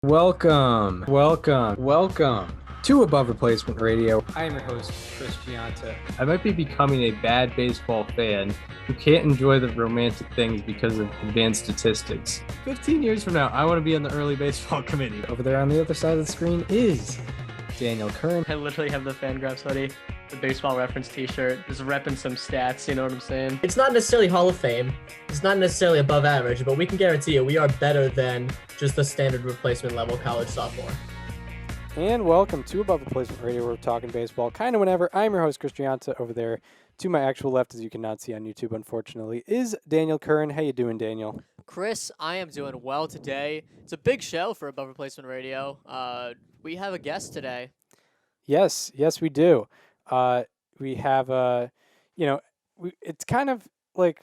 Welcome to Above Replacement Radio. I am your host, Chris Gianta. I might be becoming a bad baseball fan who can't enjoy the romantic things because of advanced statistics. 15 years from now, I want to be on the early baseball committee. Over there on the other side of the screen is Daniel Curran. I literally have the Fangraphs hoodie, the baseball reference t-shirt, just repping some stats, you know what I'm saying? It's not necessarily Hall of Fame. It's not necessarily above average, but we can guarantee you we are better than just the standard replacement level college sophomore. And welcome to Above Replacement Radio. We're talking baseball kind of whenever. I'm your host, Chris Gianta. Over there to my actual left, as you cannot see on YouTube, unfortunately, is Daniel Curran. How you doing, Daniel? Chris, I am doing well today. It's a big show for Above Replacement Radio. We have a guest today. Yes, we do. We have, it's kind of like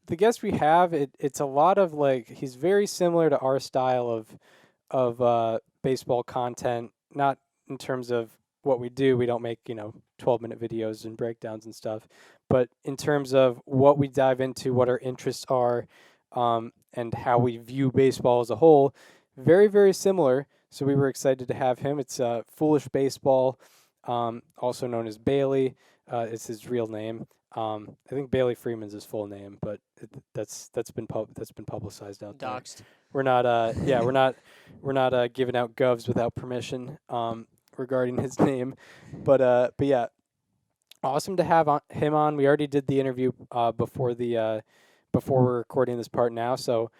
the guest we have. It's a lot of like he's very similar to our style of baseball content. Not in terms of what we do. We don't make 12-minute videos and breakdowns and stuff, but in terms of what we dive into, what our interests are, and how we view baseball as a whole. Very, very similar. So we were excited to have him. It's Foolish Baseball, also known as Bailey. It's his real name. I think Bailey Freeman's his full name, but that's been publicized out there. Doxed. We're not giving out govs without permission regarding his name, but yeah, awesome to have him on. We already did the interview before we're recording this part now, so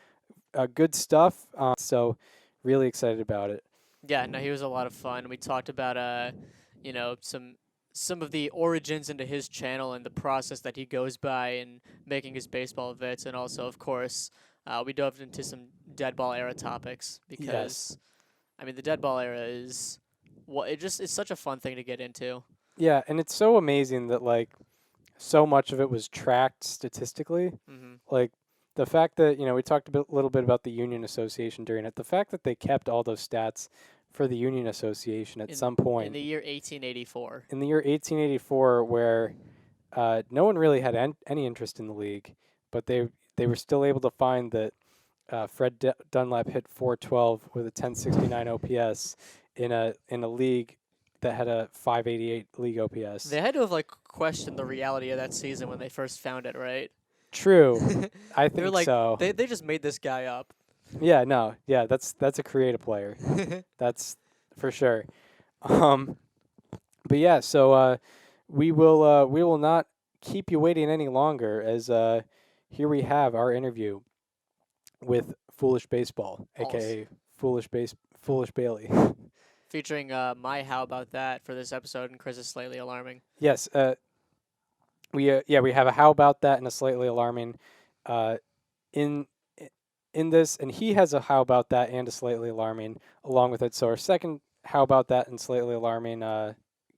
good stuff. So really excited about it. Yeah, no, he was a lot of fun. We talked about some of the origins into his channel and the process that he goes by in making his baseball vids, and also, of course, we dove into some deadball era topics because, Yes. I mean, the deadball era is it's such a fun thing to get into. Yeah, and it's so amazing that like so much of it was tracked statistically. Mm-hmm. Like the fact that we talked a little bit about the Union Association during it. The fact that they kept all those stats for the Union Association at some point in the year 1884. In the year 1884, where no one really had any interest in the league, but they were still able to find that Fred Dunlap hit 412 with a 1069 OPS in a league that had a 588 league OPS. They had to have questioned the reality of that season when they first found it, right? True, I think so. They just made this guy up. Yeah, no, yeah, that's a creative player. That's for sure. But yeah, so we will not keep you waiting any longer, as here we have our interview with Foolish Baseball, aka Foolish Bailey. Featuring my How About That for this episode, and Chris is Slightly Alarming. Yes, we have a How About That and a Slightly Alarming in this, and he has a How About That and a Slightly Alarming along with it. So our second How About That and Slightly Alarming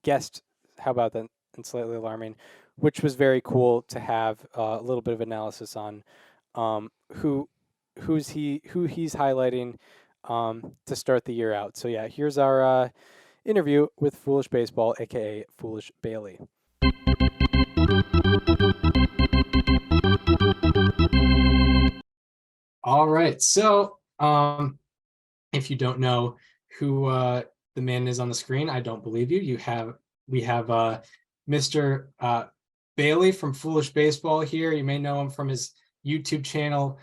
guest How About That and Slightly Alarming, which was very cool to have a little bit of analysis on who he's highlighting to start the year out. So yeah, here's our interview with Foolish Baseball, aka Foolish Bailey. All right. So, if you don't know who the man is on the screen, I don't believe you. We have Mr. Bailey from Foolish Baseball here. You may know him from his YouTube channel,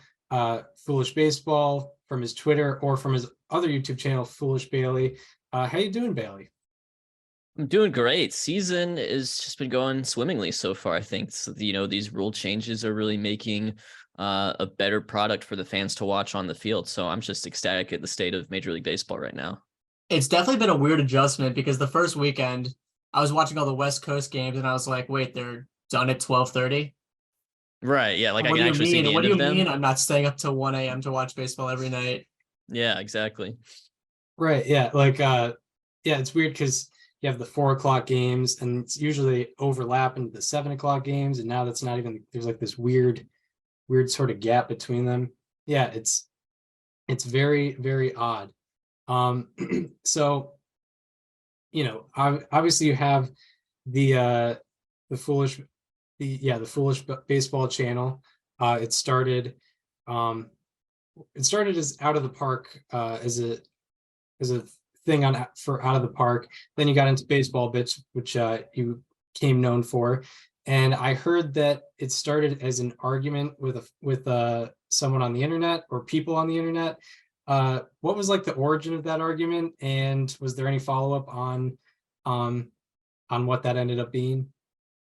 Foolish Baseball, from his Twitter, or from his other YouTube channel, Foolish Bailey. How you doing, Bailey? I'm doing great. Season has just been going swimmingly so far. I think these rule changes are really making a better product for the fans to watch on the field. So I'm just ecstatic at the state of Major League Baseball right now. It's definitely been a weird adjustment because the first weekend I was watching all the West Coast games and I was like, wait, they're done at 12:30? Right. Yeah. Like I can actually see the what end do of you them. mean I'm not staying up till 1 a.m. to watch baseball every night? Yeah, exactly. Right. Yeah. It's weird because you have the 4 o'clock games and it's usually overlap into the 7 o'clock games. And now that's not even, there's like this weird sort of gap between them. Yeah. It's very, very odd. So, obviously you have the Foolish Baseball channel. It started as Out of the Park as a as a thing for Out of the Park. Then you got into baseball bits, which you came known for. And I heard that it started as an argument with someone on the internet or people on the internet. What was like the origin of that argument, and was there any follow-up on what that ended up being?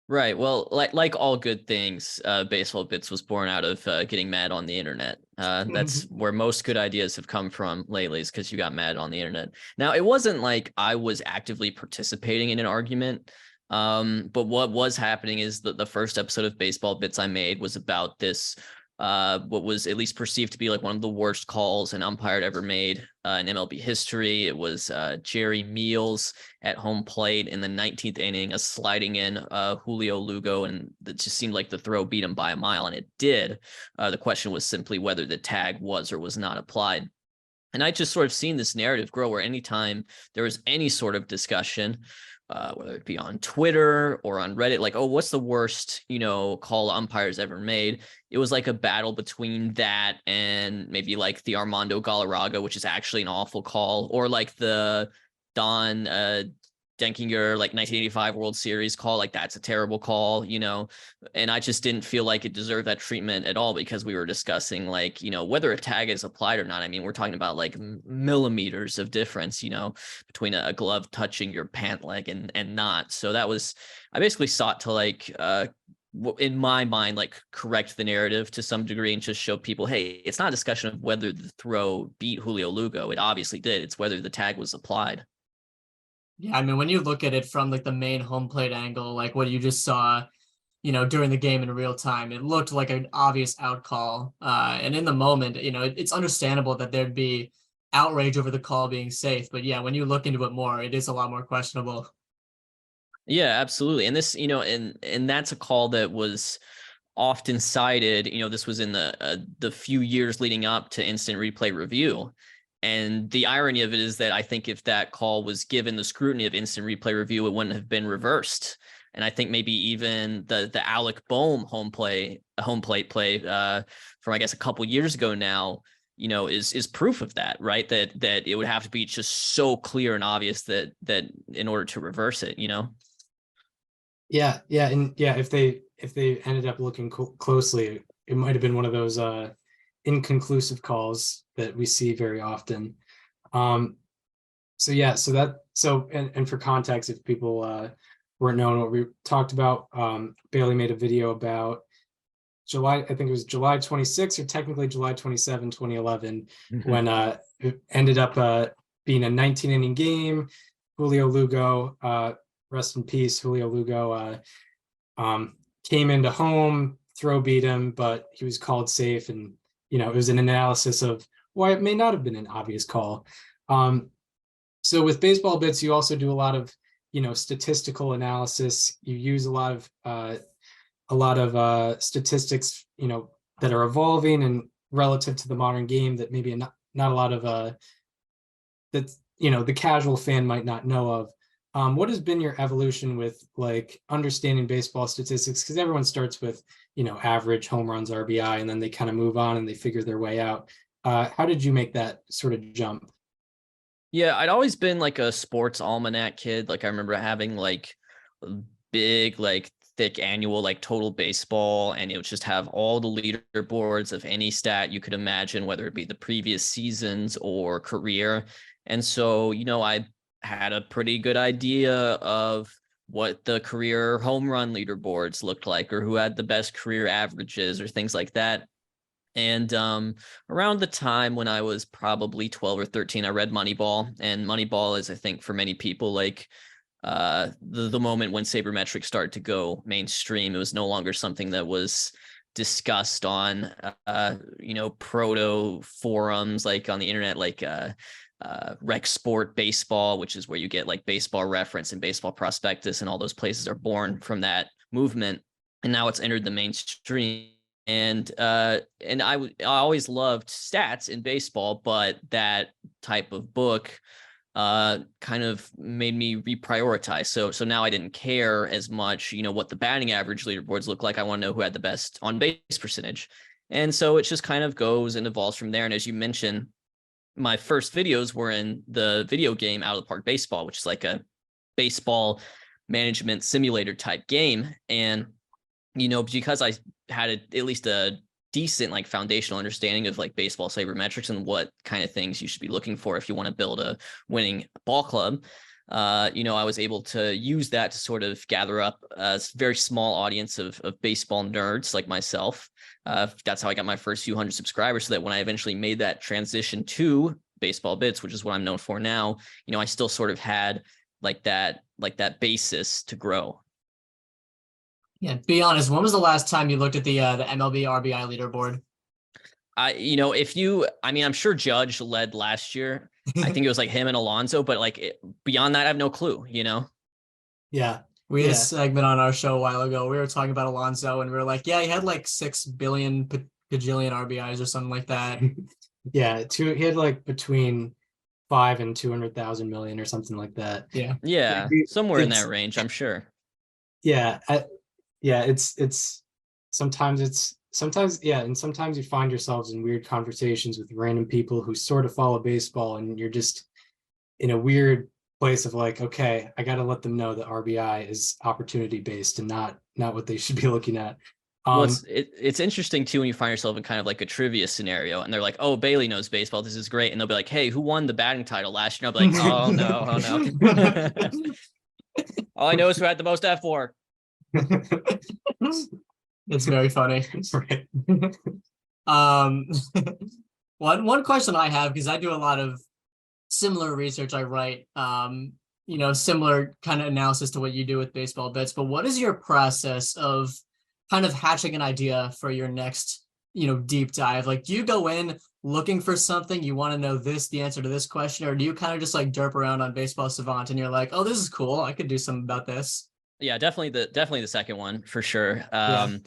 Right. Well, like all good things, Baseball Bits was born out of getting mad on the internet. That's where most good ideas have come from lately, is because you got mad on the internet. Now, it wasn't like I was actively participating in an argument. But what was happening is that the first episode of Baseball Bits I made was about this, what was at least perceived to be like one of the worst calls an umpire had ever made in MLB history. It was Jerry Meals at home plate in the 19th inning, a sliding in Julio Lugo, and it just seemed like the throw beat him by a mile, and it did. The question was simply whether the tag was or was not applied. And I just sort of seen this narrative grow where anytime there was any sort of discussion, whether it be on Twitter or on Reddit, like, oh, what's the worst, call umpires ever made? It was like a battle between that and maybe like the Armando Galarraga, which is actually an awful call, or like the Don Denkinger, like 1985 World Series call, like that's a terrible call, and I just didn't feel like it deserved that treatment at all, because we were discussing like, whether a tag is applied or not. I mean, we're talking about like millimeters of difference, between a glove touching your pant leg and not. So I basically sought to like, in my mind, like correct the narrative to some degree and just show people, hey, it's not a discussion of whether the throw beat Julio Lugo. It obviously did. It's whether the tag was applied. Yeah, I mean, when you look at it from like the main home plate angle, like what you just saw, during the game in real time, it looked like an obvious out call. And in the moment, it's understandable that there'd be outrage over the call being safe. But yeah, when you look into it more, it is a lot more questionable. Yeah, absolutely. And this, and that's a call that was often cited. This was in the few years leading up to instant replay review. And the irony of it is that I think if that call was given the scrutiny of instant replay review, it wouldn't have been reversed. And I think maybe even the Alec Boehm home plate play from, I guess, a couple years ago now, is proof of that, right? That it would have to be just so clear and obvious that in order to reverse it, Yeah, and yeah, if they ended up looking closely, it might have been one of those inconclusive calls that we see very often. And for context, if people weren't knowing what we talked about, Bailey made a video about I think it was July 26 or technically July 27, 2011, when it ended up being a 19-inning game. Julio Lugo, rest in peace, Julio Lugo, came into home, throw beat him, but he was called safe, and it was an analysis of why it may not have been an obvious call. So with Baseball Bits, you also do a lot of statistical analysis. You use a lot of statistics that are evolving and relative to the modern game that maybe not a lot of that the casual fan might not know of. What has been your evolution with like understanding baseball statistics? Because everyone starts with average, home runs, RBI, and then they kind of move on and they figure their way out. How did you make that sort of jump? Yeah, I'd always been like a sports almanac kid. Like I remember having like big, like thick annual, like Total Baseball, and it would just have all the leaderboards of any stat you could imagine, whether it be the previous seasons or career. And so, I had a pretty good idea of what the career home run leaderboards looked like, or who had the best career averages or things like that. And around the time when I was probably 12 or 13, I read Moneyball, and Moneyball is, I think, for many people, like the moment when sabermetrics started to go mainstream. It was no longer something that was discussed on proto forums like on the internet, like Rec Sport Baseball, which is where you get like Baseball Reference and Baseball Prospectus, and all those places are born from that movement. And now it's entered the mainstream. And I always loved stats in baseball, but that type of book kind of made me reprioritize. So now I didn't care as much, what the batting average leaderboards look like. I want to know who had the best on base percentage. And so it just kind of goes and evolves from there. And as you mentioned, my first videos were in the video game Out of the Park Baseball, which is like a baseball management simulator type game. And, because I had at least a decent like foundational understanding of like baseball sabermetrics and what kind of things you should be looking for if you want to build a winning ball club. I was able to use that to sort of gather up a very small audience of baseball nerds like myself. That's how I got my first few hundred subscribers, so that when I eventually made that transition to baseball bits, which is what I'm known for now, I still sort of had like that basis to grow. Yeah, be honest, when was the last time you looked at the MLB RBI leaderboard? I'm sure Judge led last year. I think it was like him and Alonso, but like beyond that, I have no clue, Yeah. We had a segment on our show a while ago. We were talking about Alonso, and we were like, yeah, he had like 6 billion gajillion RBIs or something like that. Yeah, he had like between 5 and 200,000 million or something like that. Yeah, somewhere in that range, I'm sure. Yeah, it's sometimes and sometimes you find yourselves in weird conversations with random people who sort of follow baseball, and you're just in a weird place of like, okay, I got to let them know that RBI is opportunity based and not what they should be looking at. Well, it's interesting too when you find yourself in kind of like a trivia scenario, and they're like, "Oh, Bailey knows baseball. This is great," and they'll be like, "Hey, who won the batting title last year?" And I'll be like, "Oh no. All I know is who had the most F4." It's very funny. Right. One question I have, because I do a lot of similar research, I write similar kind of analysis to what you do with baseball bits, but what is your process of kind of hatching an idea for your next deep dive? Like, do you go in looking for something, you want to know the answer to this question, or do you kind of just like derp around on Baseball Savant and you're like, oh, this is cool, I could do something about this? Yeah, definitely the second one for sure. Yeah.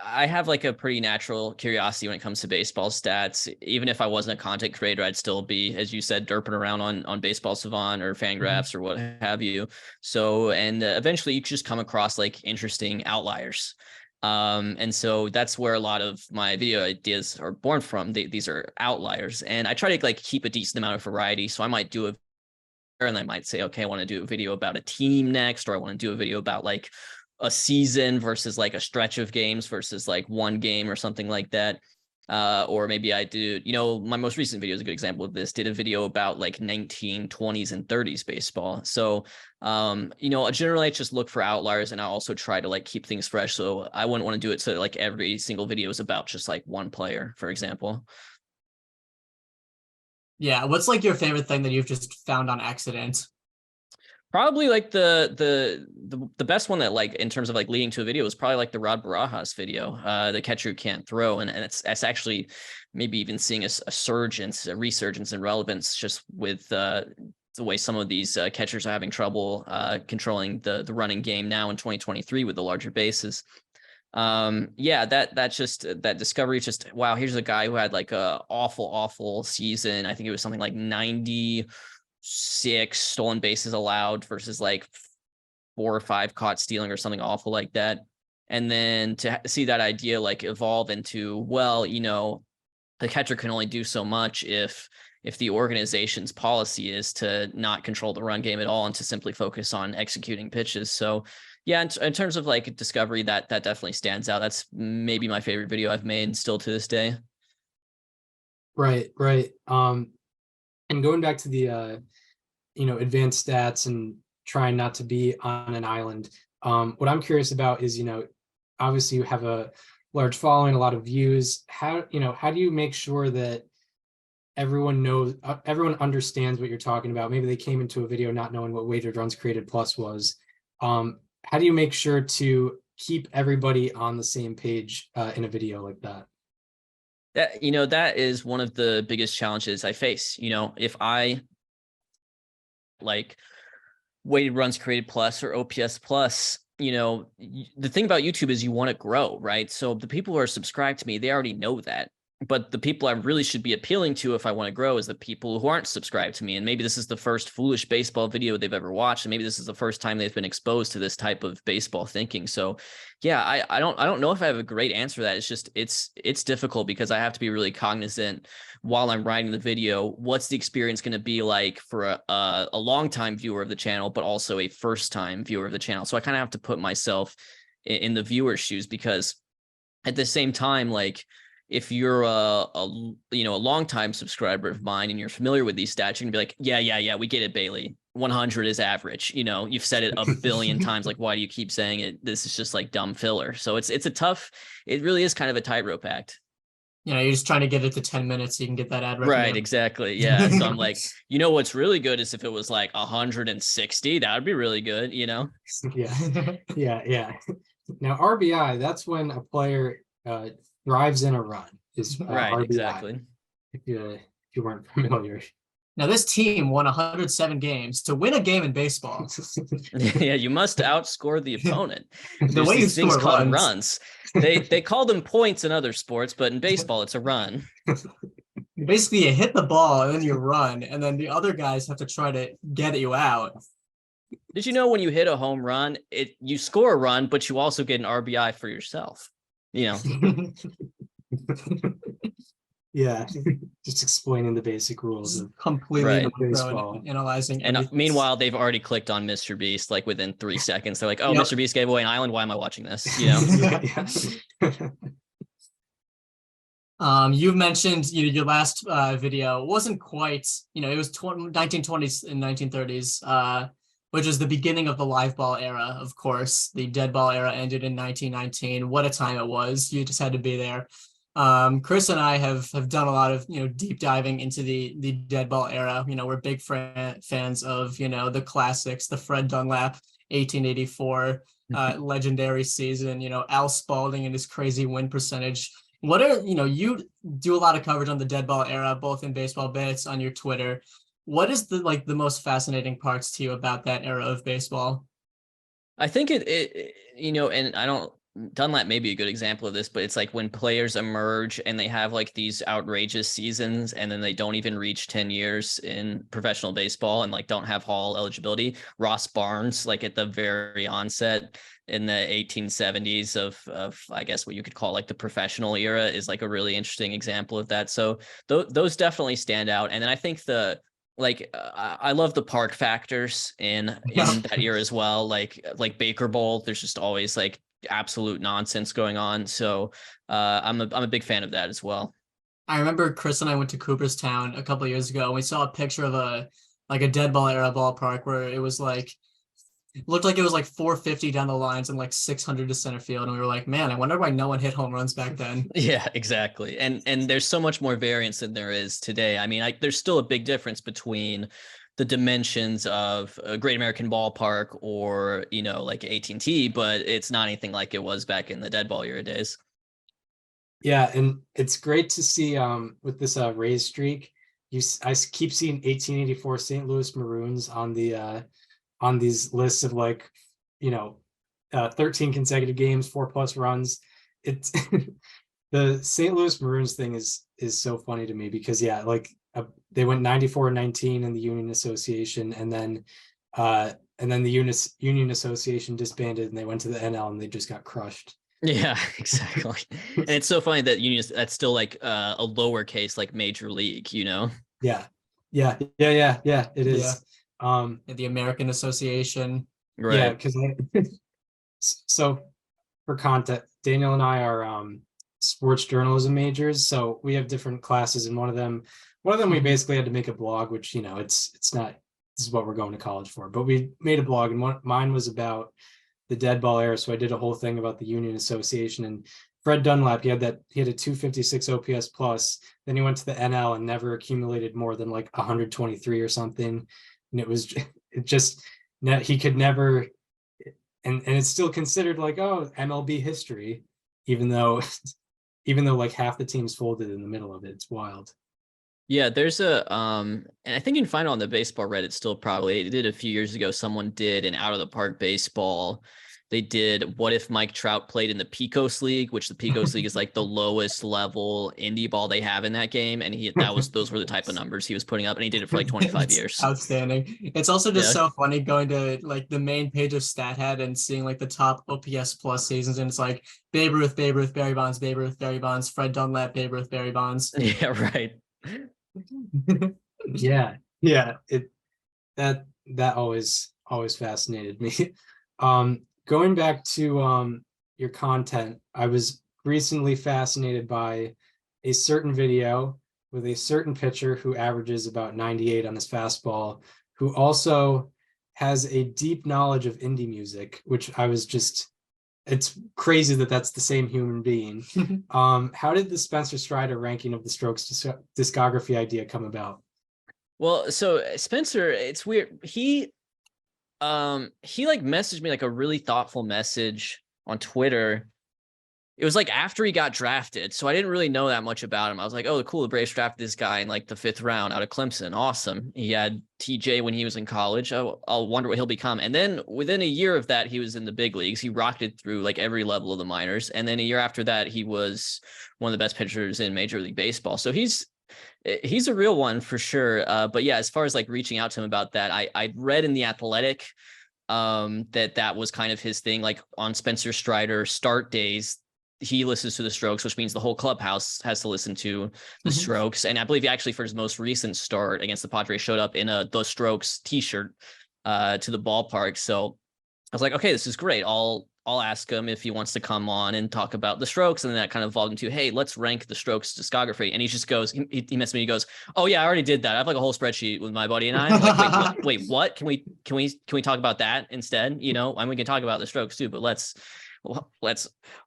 I have like a pretty natural curiosity when it comes to baseball stats. Even if I wasn't a content creator, I'd still be, as you said, derping around on Baseball Savant or Fangraphs or what have you. So, and eventually you just come across like interesting outliers. And so that's where a lot of my video ideas are born from. These are outliers, and I try to like keep a decent amount of variety. So I might do and I might say, okay, I want to do a video about a team next, or I want to do a video about like a season versus like a stretch of games versus like one game or something like that. Or maybe I do, my most recent video is a good example of this, did a video about like 1920s and 30s baseball. So, generally I just look for outliers, and I also try to like keep things fresh. So I wouldn't want to do it so like every single video is about just like one player, for example. Yeah. What's like your favorite thing that you've just found on accident? Probably like the best one that like in terms of like leading to a video is probably like the Rod Barajas video, the catcher who can't throw, and it's actually maybe even seeing a resurgence in relevance just with the way some of these catchers are having trouble controlling the running game now in 2023 with the larger bases. That discovery is just, wow, here's a guy who had like a awful season. I think it was something like 96 stolen bases allowed versus like 4 or 5 caught stealing or something awful like that. And then to see that idea like evolve into, well, the catcher can only do so much if the organization's policy is to not control the run game at all and to simply focus on executing pitches. So yeah, in terms of like discovery, that definitely stands out. That's maybe my favorite video I've made still to this day. Right. And going back to the advanced stats and trying not to be on an island, what I'm curious about is, obviously you have a large following, a lot of views. How do you make sure that everyone knows, everyone understands what you're talking about? Maybe they came into a video not knowing what weighted runs created plus was. How do you make sure to keep everybody on the same page in a video like that? That is one of the biggest challenges I face. If I like weighted runs created plus or OPS plus, the thing about YouTube is you want to grow, right? So the people who are subscribed to me, they already know that. But the people I really should be appealing to if I want to grow is the people who aren't subscribed to me. And maybe this is the first foolish baseball video they've ever watched. And maybe this is the first time they've been exposed to this type of baseball thinking. So yeah, I don't know if I have a great answer to that. It's just, it's difficult because I have to be really cognizant while I'm writing the video. What's the experience going to be like for a long-time viewer of the channel, but also a first-time viewer of the channel? So I kind of have to put myself in the viewer's shoes, because at the same time, like, if you're a longtime subscriber of mine and you're familiar with these stats, you're gonna be like, yeah, we get it, Bailey. 100 is average. You've said it a billion times. Like, why do you keep saying it? This is just like dumb filler. So it really is kind of a tightrope act. You're just trying to get it to 10 minutes so you can get that ad revenue. Right, exactly. Yeah. So I'm like, what's really good is if it was like 160, that would be really good, Yeah. Now RBI, that's when a player thrives in a run. Is right, RBI, exactly. If you weren't familiar. Now this team won 107 games. To win a game in baseball, Yeah, you must outscore the opponent. The way you these things score called runs. They call them points in other sports, but in baseball, it's a run. Basically, you hit the ball and then you run, and then the other guys have to try to get you out. Did you know when you hit a home run, you score a run, but you also get an RBI for yourself? Yeah, just explaining the basic rules of Completely baseball. Analyzing. And everything. meanwhile, they've already clicked on Mr. Beast like within 3 seconds. They're like, "Oh, Yep. Mr. Beast gave away an island. Why am I watching this?" Yeah. You've mentioned your last video wasn't quite, it was 1920s and 1930s, which is the beginning of the live ball era. Of course, the dead ball era ended in 1919. What a time it was. You just had to be there. Chris and I have done a lot of deep diving into the dead ball era. We're big fans of the classics, the Fred Dunlap 1884 legendary season, Al Spalding and his crazy win percentage. What are you do a lot of coverage on the dead ball era, both in baseball bits on your Twitter. What is the most fascinating parts to you about that era of baseball? I think and I don't, Dunlap may be a good example of this, but it's like when players emerge and they have like these outrageous seasons and then they don't even reach 10 years in professional baseball and like don't have Hall eligibility. Ross Barnes, like at the very onset in the 1870s of I guess what you could call like the professional era, is like a really interesting example of that. So those definitely stand out. And then I think I love the park factors in that year as well. Like Baker Bowl, there's just always like absolute nonsense going on. So I'm a big fan of that as well. I remember Chris and I went to Cooperstown a couple of years ago, and we saw a picture of a dead ball era ballpark where it was looked like it was like 450 down the lines and like 600 to center field. And we were like, man, I wonder why no one hit home runs back then. Yeah, exactly. And there's so much more variance than there is today. I mean, there's still a big difference between the dimensions of a Great American Ballpark or, like AT&T, but it's not anything like it was back in the dead ball era days. Yeah, and it's great to see with this Rays streak. I keep seeing 1884 St. Louis Maroons on these lists of 13 consecutive games, 4+ runs. It's the St. Louis Maroons thing is so funny to me because they went 94-19 in the Union Association, and then the Union Association disbanded and they went to the NL and they just got crushed. Yeah, exactly. And it's so funny that that's still like a lowercase like major league, Yeah. It is. The American Association. Right. Yeah, because so for context, Daniel and I are sports journalism majors, so we have different classes, and one of them we basically had to make a blog, which it's not, this is what we're going to college for, but we made a blog, and mine was about the dead ball era, so I did a whole thing about the Union Association. And Fred Dunlap, he had a 256 OPS plus, then he went to the NL and never accumulated more than like 123 or something, and he could never, and it's still considered like, oh, MLB history, even though like half the teams folded in the middle of it. It's wild. Yeah, there's and I think you can find it on the baseball Reddit still, probably. It did a few years ago. Someone did an out of the park baseball They did what if Mike Trout played in the Pecos League, which the Pecos League is like the lowest level indie ball they have in that game, and those were the type of numbers he was putting up, and he did it for like 25 It's years. outstanding. It's also just Yeah. so funny going to like the main page of StatHead and seeing like the top OPS plus seasons, and it's like Babe Ruth, Barry Bonds, Babe Ruth, Barry Bonds, Fred Dunlap, Babe Ruth, Barry Bonds. Yeah, right. Yeah, that always fascinated me. Going back to your content, I was recently fascinated by a certain video with a certain pitcher who averages about 98 on his fastball, who also has a deep knowledge of indie music, which it's crazy that that's the same human being. How did the Spencer Strider ranking of the Strokes discography idea come about? Well, so Spencer, it's weird. He like messaged me like a really thoughtful message on Twitter. It was like after he got drafted, so I didn't really know that much about him. I was like, oh, cool, the Braves drafted this guy in like the 5th round out of Clemson. Awesome. He had TJ when he was in college. I'll wonder what he'll become. And then within a year of that, he was in the big leagues. He rocketed through like every level of the minors. And then a year after that, he was one of the best pitchers in Major League Baseball. So he's a real one for sure. But yeah, as far as like reaching out to him about that, I read in The Athletic that was kind of his thing. Like on Spencer Strider start days, he listens to the Strokes, which means the whole clubhouse has to listen to the Strokes. And I believe he actually, for his most recent start against the Padres, showed up in a The Strokes t-shirt to the ballpark. So I was like, okay, this is great. I'll ask him if he wants to come on and talk about the Strokes. And then that kind of evolved into, hey, let's rank the Strokes discography. And he just goes, he messaged me, he goes, oh yeah, I already did that. I have like a whole spreadsheet with my buddy and I. I'm like, wait, what? Can we talk about that instead? You know, and we can talk about the Strokes too, but let's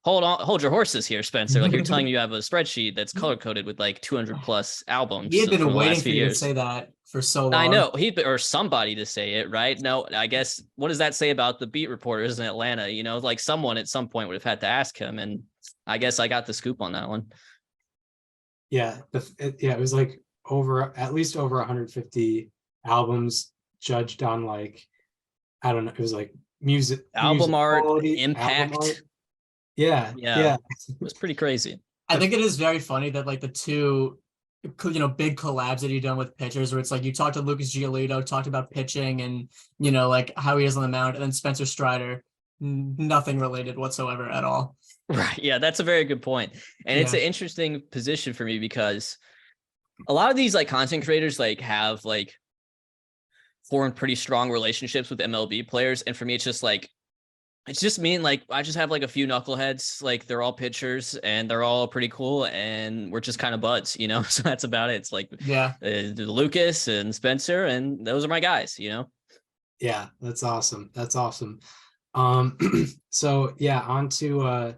hold your horses here, Spencer. Like you're telling me you have a spreadsheet that's color coded with like 200 plus albums. He had been from the waiting last for few you to years. say that for so long. I know or somebody to say it, right? No, I guess what does that say about the beat reporters in Atlanta? You know, like someone at some point would have had to ask him, and I guess I got the scoop on that one. Yeah, it was like at least over 150 albums judged on like, I don't know, it was like music art, quality, impact. album art. Yeah. It was pretty crazy. I think it is very funny that like the two, big collabs that you've done with pitchers, where it's like you talked to Lucas Giolito, talked about pitching and, like how he is on the mound, and then Spencer Strider, nothing related whatsoever at all. Right. Yeah, that's a very good point. And it's an interesting position for me because a lot of these like content creators like have like formed pretty strong relationships with MLB players. And for me, it's just me and like I just have like a few knuckleheads, like they're all pitchers and they're all pretty cool and we're just kind of buds, you know. So that's about it. It's like Lucas and Spencer, and those are my guys, you know. Yeah, that's awesome. So yeah, on to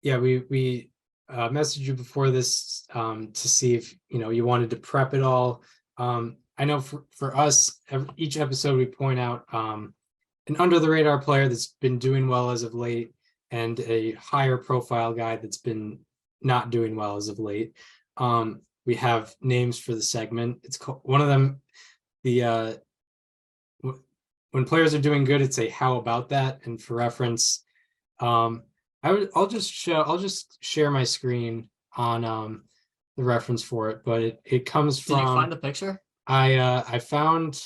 we messaged you before this to see if you wanted to prep it all. I know for us, each episode we point out an under the radar player that's been doing well as of late and a higher profile guy that's been not doing well as of late. We have names for the segment. It's called, one of them, when players are doing good, it's a how about that. And for reference, I'll just share my screen on the reference for it, but it comes from. Did you find the picture? I found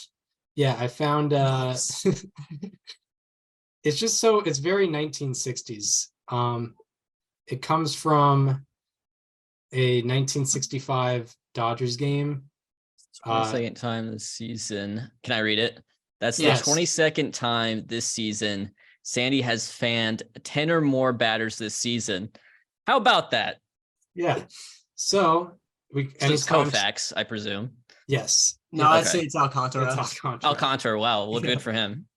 Nice. It's very 1960s. It comes from a 1965 Dodgers game. 22nd time this season. Can I read it? That's the Yes. 22nd time this season Sandy has fanned 10 or more batters this season. How about that? Yeah. So it's Koufax, I presume. Yes. No, I'd say it's Alcantara. Alcantara. Wow. Well, good for him.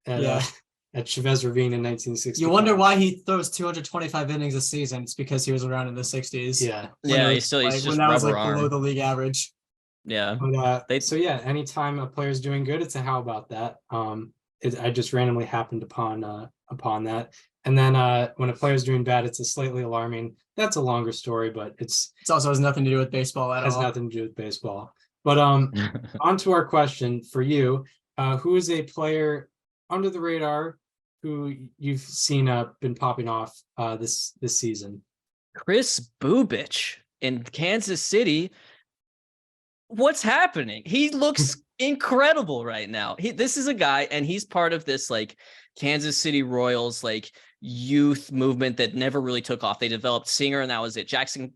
At Chavez Ravine in 1960. You wonder why he throws 225 innings a season. It's because he was around in the 60s. Yeah. He's just when that was like rubber below arm. the league average. Yeah. But, so yeah, anytime a player's doing good, it's a how about that. I just randomly happened upon that. And then when a player's doing bad, it's a slightly alarming. That's a longer story, but it also has nothing to do with baseball at all. Has nothing to do with baseball. But on to our question for you. Who is a player under the radar who you've seen been popping off this season. Chris Bubich in Kansas City. What's happening? He looks incredible right now. This is a guy, and he's part of this like Kansas City Royals like youth movement that never really took off. They developed Singer, and that was it. Jackson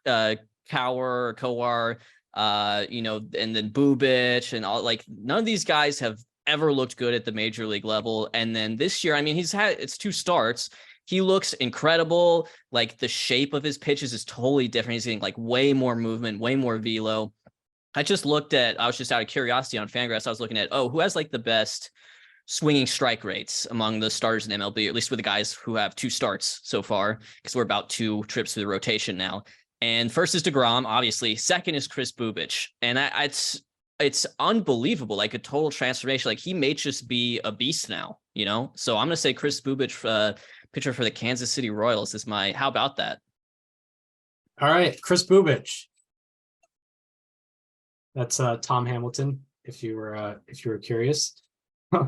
Kowar, and then Bubich and all. Like, none of these guys have ever looked good at the major league level. And then this year, I mean, it's 2 starts. He looks incredible. Like, the shape of his pitches is totally different. He's getting like way more movement, way more velo. I was just out of curiosity on Fangraphs. I was looking at, who has like the best swinging strike rates among the starters in MLB, or at least with the guys who have 2 starts so far, because we're about 2 trips through the rotation now. And first is DeGrom, obviously. Second is Chris Bubich. And it's unbelievable, like a total transformation. Like, he may just be a beast now, So I'm going to say Chris Bubich, pitcher for the Kansas City Royals, is how about that? All right, Chris Bubich. That's Tom Hamilton, if you were curious.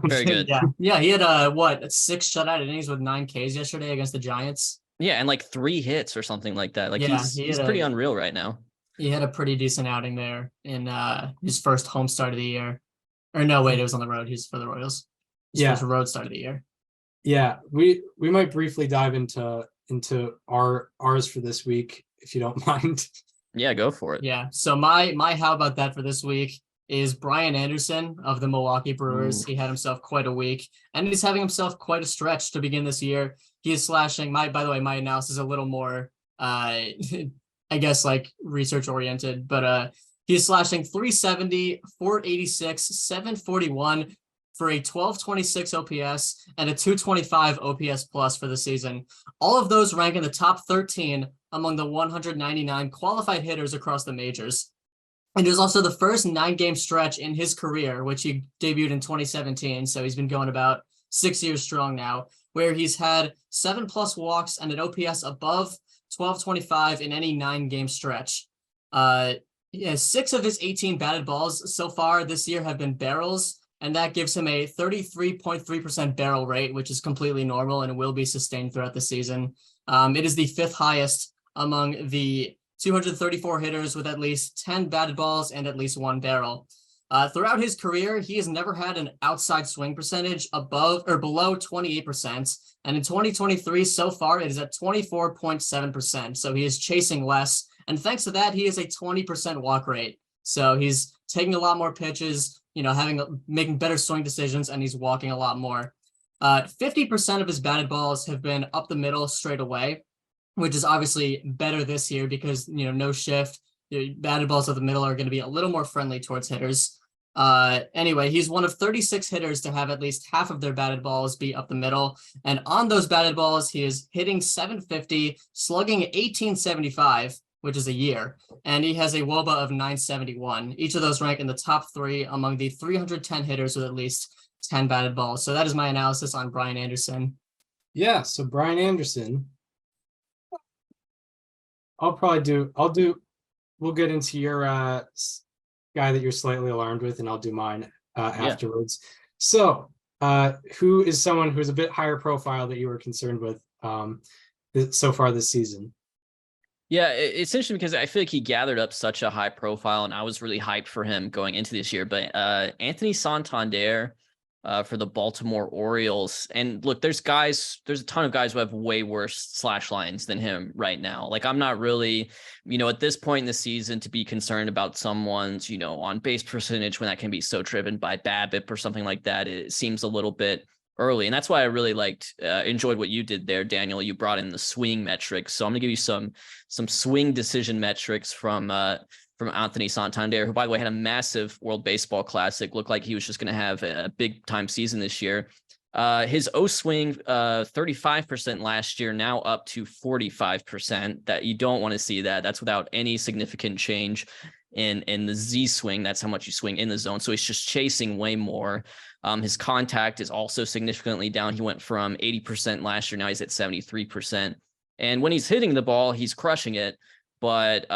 Very good. Yeah. He had 6 shutout innings with 9 Ks yesterday against the Giants. Yeah, and like 3 hits or something like that. Like, he's pretty unreal right now. He had a pretty decent outing there in his first home start of the year. Or no, wait, it was on the road. He's for the Royals. His first road start of the year. Yeah, we might briefly dive into ours for this week, if you don't mind. Yeah, go for it. Yeah. So my how about that for this week is Brian Anderson of the Milwaukee Brewers. He had himself quite a week, and he's having himself quite a stretch to begin this year. He is slashing my analysis is a little more I guess like research oriented, but he's slashing 370, 486, 741 for a 1226 OPS and a 225 OPS plus for the season. All of those rank in the top 13 among the 199 qualified hitters across the majors. And it was also the first 9-game stretch in his career, which he debuted in 2017. So he's been going about 6 years strong now, where he's had 7+ walks and an OPS above 1225 in any 9-game stretch. 6 of his 18 batted balls so far this year have been barrels, and that gives him a 33.3% barrel rate, which is completely normal and will be sustained throughout the season. It is the 5th highest among the 234 hitters with at least 10 batted balls and at least 1 barrel. Throughout his career, he has never had an outside swing percentage above or below 28%. And in 2023, so far, it is at 24.7%. So he is chasing less. And thanks to that, he has a 20% walk rate. So he's taking a lot more pitches, making better swing decisions, and he's walking a lot more. 50% of his batted balls have been up the middle straight away, which is obviously better this year because, no shift. Batted balls up the middle are going to be a little more friendly towards hitters. Anyway, he's one of 36 hitters to have at least half of their batted balls be up the middle. And on those batted balls, he is hitting 750, slugging 1875, which is a year. And he has a WOBA of 971. Each of those rank in the top 3 among the 310 hitters with at least 10 batted balls. So that is my analysis on Brian Anderson. Yeah, so Brian Anderson. We'll get into your guy that you're slightly alarmed with, and I'll do mine afterwards. So who is someone who's a bit higher profile that you were concerned with so far this season? Yeah, it's interesting because I feel like he gathered up such a high profile, and I was really hyped for him going into this year. But Anthony Santander for the Baltimore Orioles. And look, there's a ton of guys who have way worse slash lines than him right now. Like, I'm not really, at this point in the season to be concerned about someone's, on base percentage when that can be so driven by BABIP or something like that. It seems a little bit early. And that's why I really enjoyed what you did there, Daniel. You brought in the swing metrics. So I'm gonna give you some swing decision metrics from Anthony Santander, who, by the way, had a massive World Baseball Classic. Looked like he was just going to have a big time season this year. His O swing, 35% last year, now up to 45%. That you don't want to see that. That's without any significant change in the Z swing. That's how much you swing in the zone. So he's just chasing way more. His contact is also significantly down. He went from 80% last year. Now he's at 73%. And when he's hitting the ball, he's crushing it. But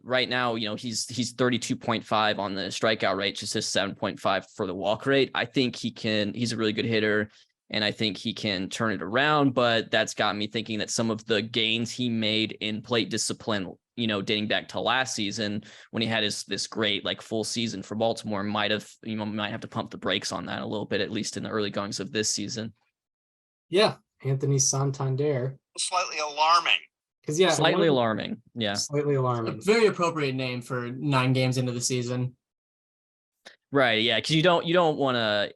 right now, he's 32.5 on the strikeout rate, just his 7.5 for the walk rate. I think he's a really good hitter. and I think he can turn it around. But that's got me thinking that some of the gains he made in plate discipline, dating back to last season when he had this great like full season for Baltimore, might have to pump the brakes on that a little bit, at least in the early goings of this season. Yeah, Anthony Santander. Slightly alarming. Because yeah, Slightly alarming. Yeah. Slightly A alarming. very appropriate name for 9 games into the season. Right. Yeah. Because you don't want to,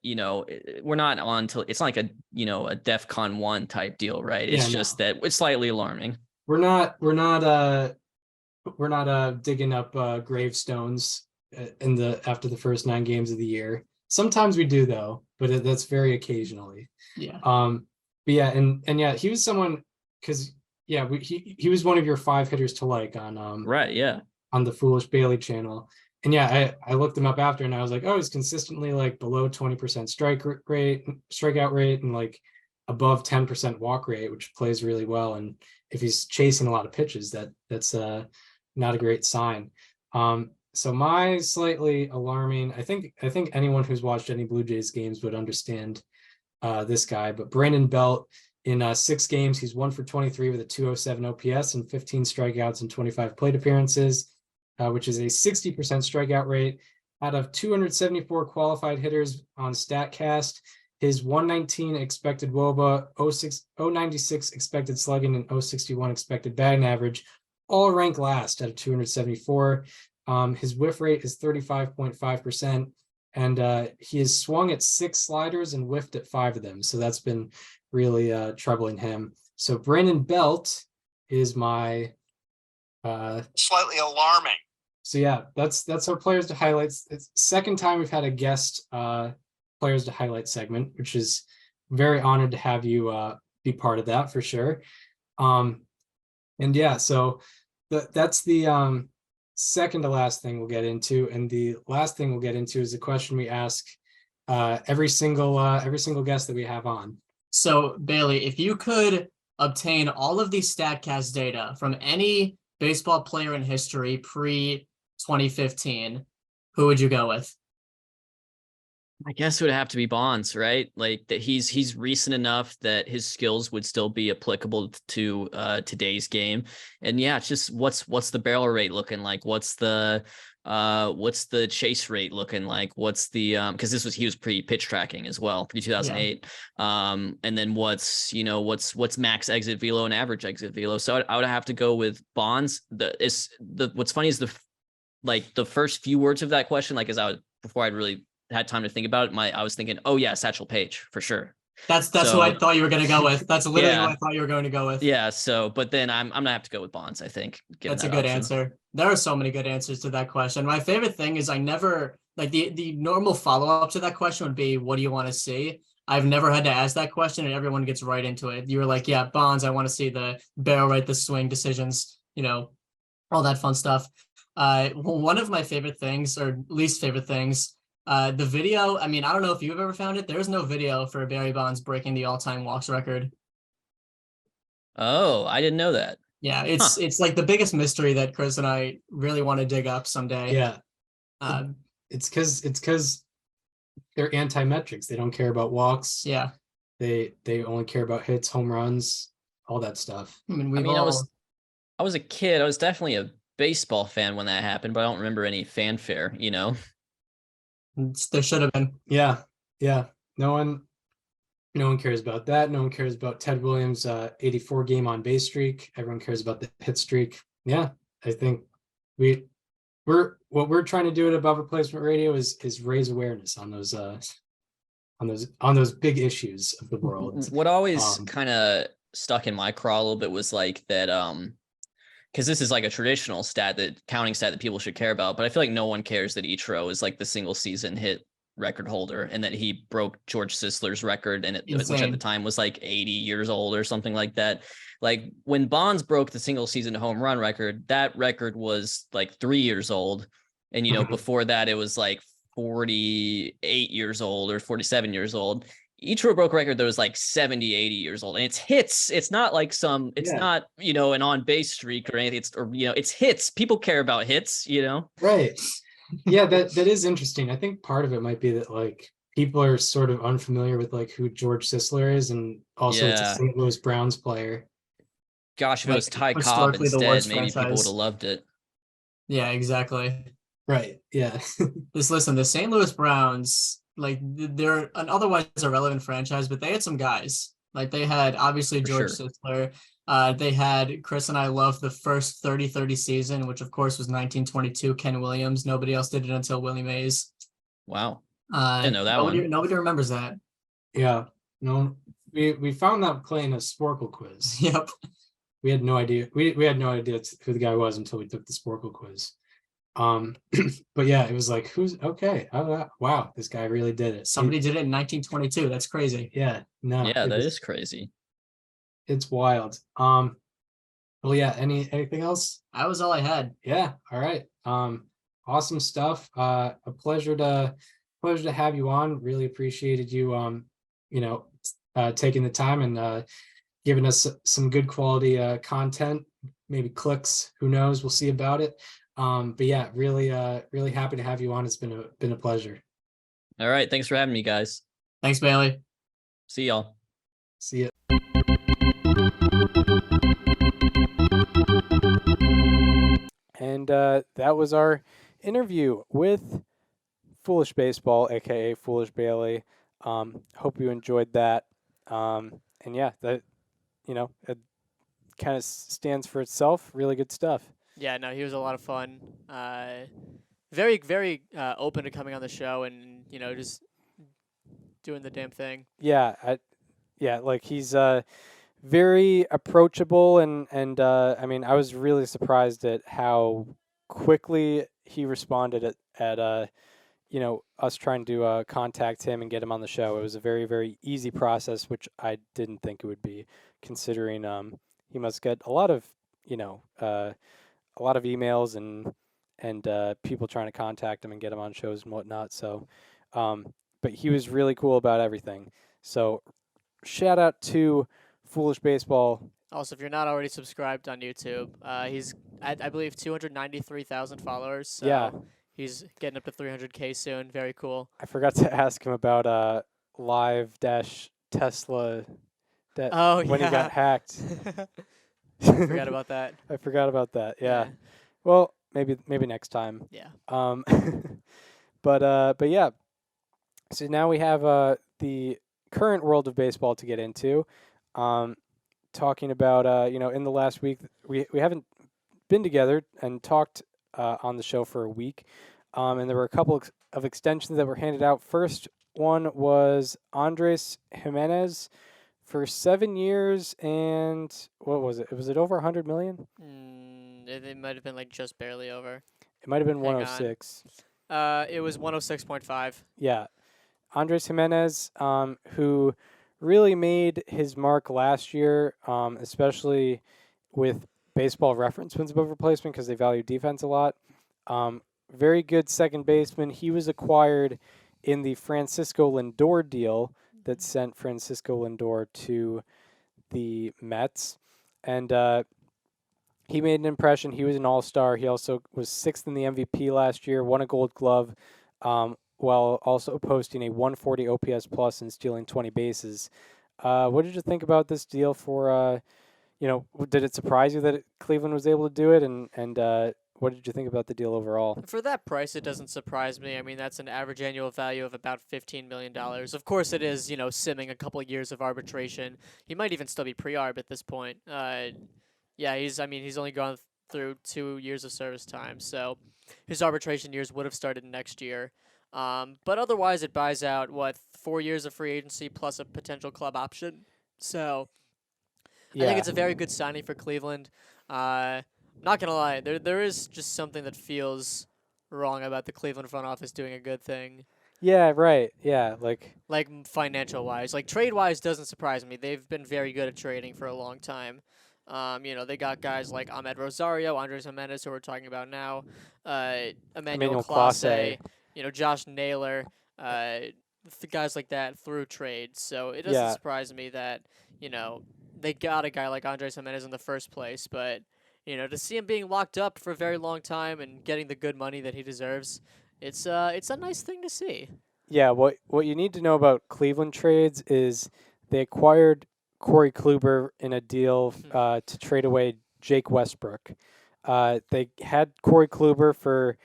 we're not on till it's not like a DEFCON 1 type deal, right? It's just that it's slightly alarming. We're not digging up gravestones after the first 9 games of the year. Sometimes we do though, but that's very occasionally. Yeah. But yeah, and yeah, he was someone because yeah, he was one of your 5 hitters to like on right. Yeah. on the Foolish Bailey channel. And yeah, I looked him up after and I was like, oh, he's consistently like below 20% strikeout rate and like above 10% walk rate, which plays really well. And if he's chasing a lot of pitches, that's not a great sign. So my slightly alarming, I think anyone who's watched any Blue Jays games would understand this guy, but Brandon Belt in 6 games, he's 1 for 23 with a 207 OPS and 15 strikeouts and 25 plate appearances, which is a 60% strikeout rate. Out of 274 qualified hitters on StatCast, his 119 expected WOBA, 096 expected slugging, and 061 expected batting average all rank last out of 274. His whiff rate is 35.5%, and he has swung at 6 sliders and whiffed at 5 of them. So that's been really troubling him. So Brandon Belt is my Slightly alarming. So yeah, that's our players to highlights. It's second time we've had a guest players to highlight segment, which is very honored to have you be part of that for sure. And yeah, so that's the second to last thing we'll get into, and the last thing we'll get into is the question we ask every single guest that we have on. So Bailey, if you could obtain all of the StatCast data from any baseball player in history pre-2015, who would you go with? I guess it would have to be Bonds, right? Like that he's recent enough that his skills would still be applicable to today's game. And yeah, it's just what's the barrel rate looking like? What's the chase rate looking like? What's the because he was pre-pitch tracking as well, pre-2008. Yeah. And then what's max exit velo and average exit velo. So I would have to go with Bonds. What's funny is the first few words of that question, like before I'd really had time to think about it, I was thinking, oh yeah, Satchel Paige for sure. That's who I thought you were going to go with. That's literally who I thought you were going to go with. Yeah. So, but then I'm gonna have to go with Bonds, I think. That's a good answer. There are so many good answers to that question. My favorite thing is I never like the normal follow-up to that question would be, what do you want to see? I've never had to ask that question and everyone gets right into it. You were like, yeah, Bonds, I want to see the barrel rate, the swing decisions, all that fun stuff. One of my favorite things or least favorite things, the video, I mean, I don't know if you've ever found it. There's no video for Barry Bonds breaking the all-time walks record. Oh, I didn't know that. Yeah, it's like the biggest mystery that Chris and I really want to dig up someday. Yeah. It's because they're anti-metrics. They don't care about walks. Yeah. They only care about hits, home runs, all that stuff. I was a kid. I was definitely a baseball fan when that happened, but I don't remember any fanfare, There should have been. Yeah. No one cares about that. No one cares about Ted Williams' 84 game on base streak. Everyone cares about the hit streak. Yeah, I think what we're trying to do at Above Replacement Radio is raise awareness on those big issues of the world. What always kind of stuck in my craw a little bit was like that because this is like a traditional counting stat that people should care about, but I feel like no one cares that Ichiro is like the single season hit record holder and that he broke George Sisler's record, and which at the time was like 80 years old or something like that. Like when Bonds broke the single season home run record, that record was like 3 years old. And, before that, it was like 48 years old or 47 years old. Ichiro broke a record that was like 70, 80 years old, and it's hits. It's not like not, an on base streak or anything. It's hits. People care about hits, Right. Yeah, that is interesting. I think part of it might be that like people are sort of unfamiliar with like who George Sisler is, and also it's a Yeah. St. Louis Browns player. Gosh, if it Like, was Ty Cobb historically the instead, worst maybe people would franchise. have loved it. Yeah, exactly. Right. Yeah. Just listen, the St. Louis Browns, like they're an otherwise irrelevant franchise, but they had some guys. Like they had obviously For George sure. Sisler. They had Chris and I loved the first 30-30 season, which of course was 1922, Ken Williams. Nobody else did it until Willie Mays. Wow. Didn't know that Nobody one. nobody remembers that. Yeah. No, we found that playing a Sporkle quiz. Yep. We had no idea. We had no idea who the guy was until we took the Sporkle quiz. But yeah, it was like, who's okay? Oh, wow, this guy really did it. Somebody did it in 1922. That's crazy. Yeah, no, Yeah, it that was- is crazy. It's wild. Well, yeah. Anything else? That was all I had. Yeah. All right. Awesome stuff. A pleasure to have you on. Really appreciated you. Taking the time and giving us some good quality content. Maybe clicks. Who knows? We'll see about it. But yeah, really happy to have you on. It's been a pleasure. All right. Thanks for having me, guys. Thanks, Bailey. See y'all. See ya. And that was our interview with Foolish Baseball, aka Foolish Bailey. Hope you enjoyed that. And yeah, that it kind of stands for itself. Really good stuff. Yeah, no, he was a lot of fun. Very, very open to coming on the show and just doing the damn thing. Yeah, like he's very approachable and I mean I was really surprised at how quickly he responded at us trying to contact him and get him on the show. It was a very, very easy process, which I didn't think it would be, considering he must get a lot of emails and people trying to contact him and get him on shows and whatnot. So but he was really cool about everything. So shout out to Foolish Baseball. Also, if you're not already subscribed on YouTube, he's I believe 293,000 followers. So Yeah. he's getting up to 300K soon. Very cool. I forgot to ask him about live-Tesla that Oh, when he yeah. got hacked. Forgot about that. I forgot about that. Yeah. Well, maybe next time. Yeah. But yeah. So now we have the current world of baseball to get into. Talking about in the last week we haven't been together and talked on the show for a week. And there were a couple of extensions that were handed out. First one was Andres Gimenez for 7 years and what was it? Was it over 100 million? It might have been like just barely over. It might have been Hang on. 106. It was 106.5. Yeah. Andres Gimenez, who really made his mark last year, especially with Baseball Reference wins above replacement because they value defense a lot. Very good second baseman. He was acquired in the Francisco Lindor deal that sent Francisco Lindor to the Mets. And he made an impression. He was an all-star. He also was 6th in the MVP last year, won a Gold Glove, while also posting a 140 OPS plus and stealing 20 bases. What did you think about this deal for, did it surprise you that Cleveland was able to do it? And what did you think about the deal overall? For that price, it doesn't surprise me. I mean, that's an average annual value of about $15 million. Of course, it is, simming a couple of years of arbitration. He might even still be pre-arb at this point. Yeah, he's only gone through 2 years of service time, so his arbitration years would have started next year. But otherwise, it buys out, 4 years of free agency plus a potential club option. So I think it's a very good signing for Cleveland. Not gonna lie, there is just something that feels wrong about the Cleveland front office doing a good thing. Yeah, right. Yeah, like Financial wise, trade wise doesn't surprise me. They've been very good at trading for a long time. They got guys like Ahmed Rosario, Andres Gimenez, who we're talking about now, Emmanuel Clase, Josh Naylor, guys like that through trades. So it doesn't surprise me that they got a guy like Andres Gimenez in the first place, but. To see him being locked up for a very long time and getting the good money that he deserves, it's a nice thing to see. Yeah, what you need to know about Cleveland trades is they acquired Corey Kluber in a deal to trade away Jake Westbrook. They had Corey Kluber for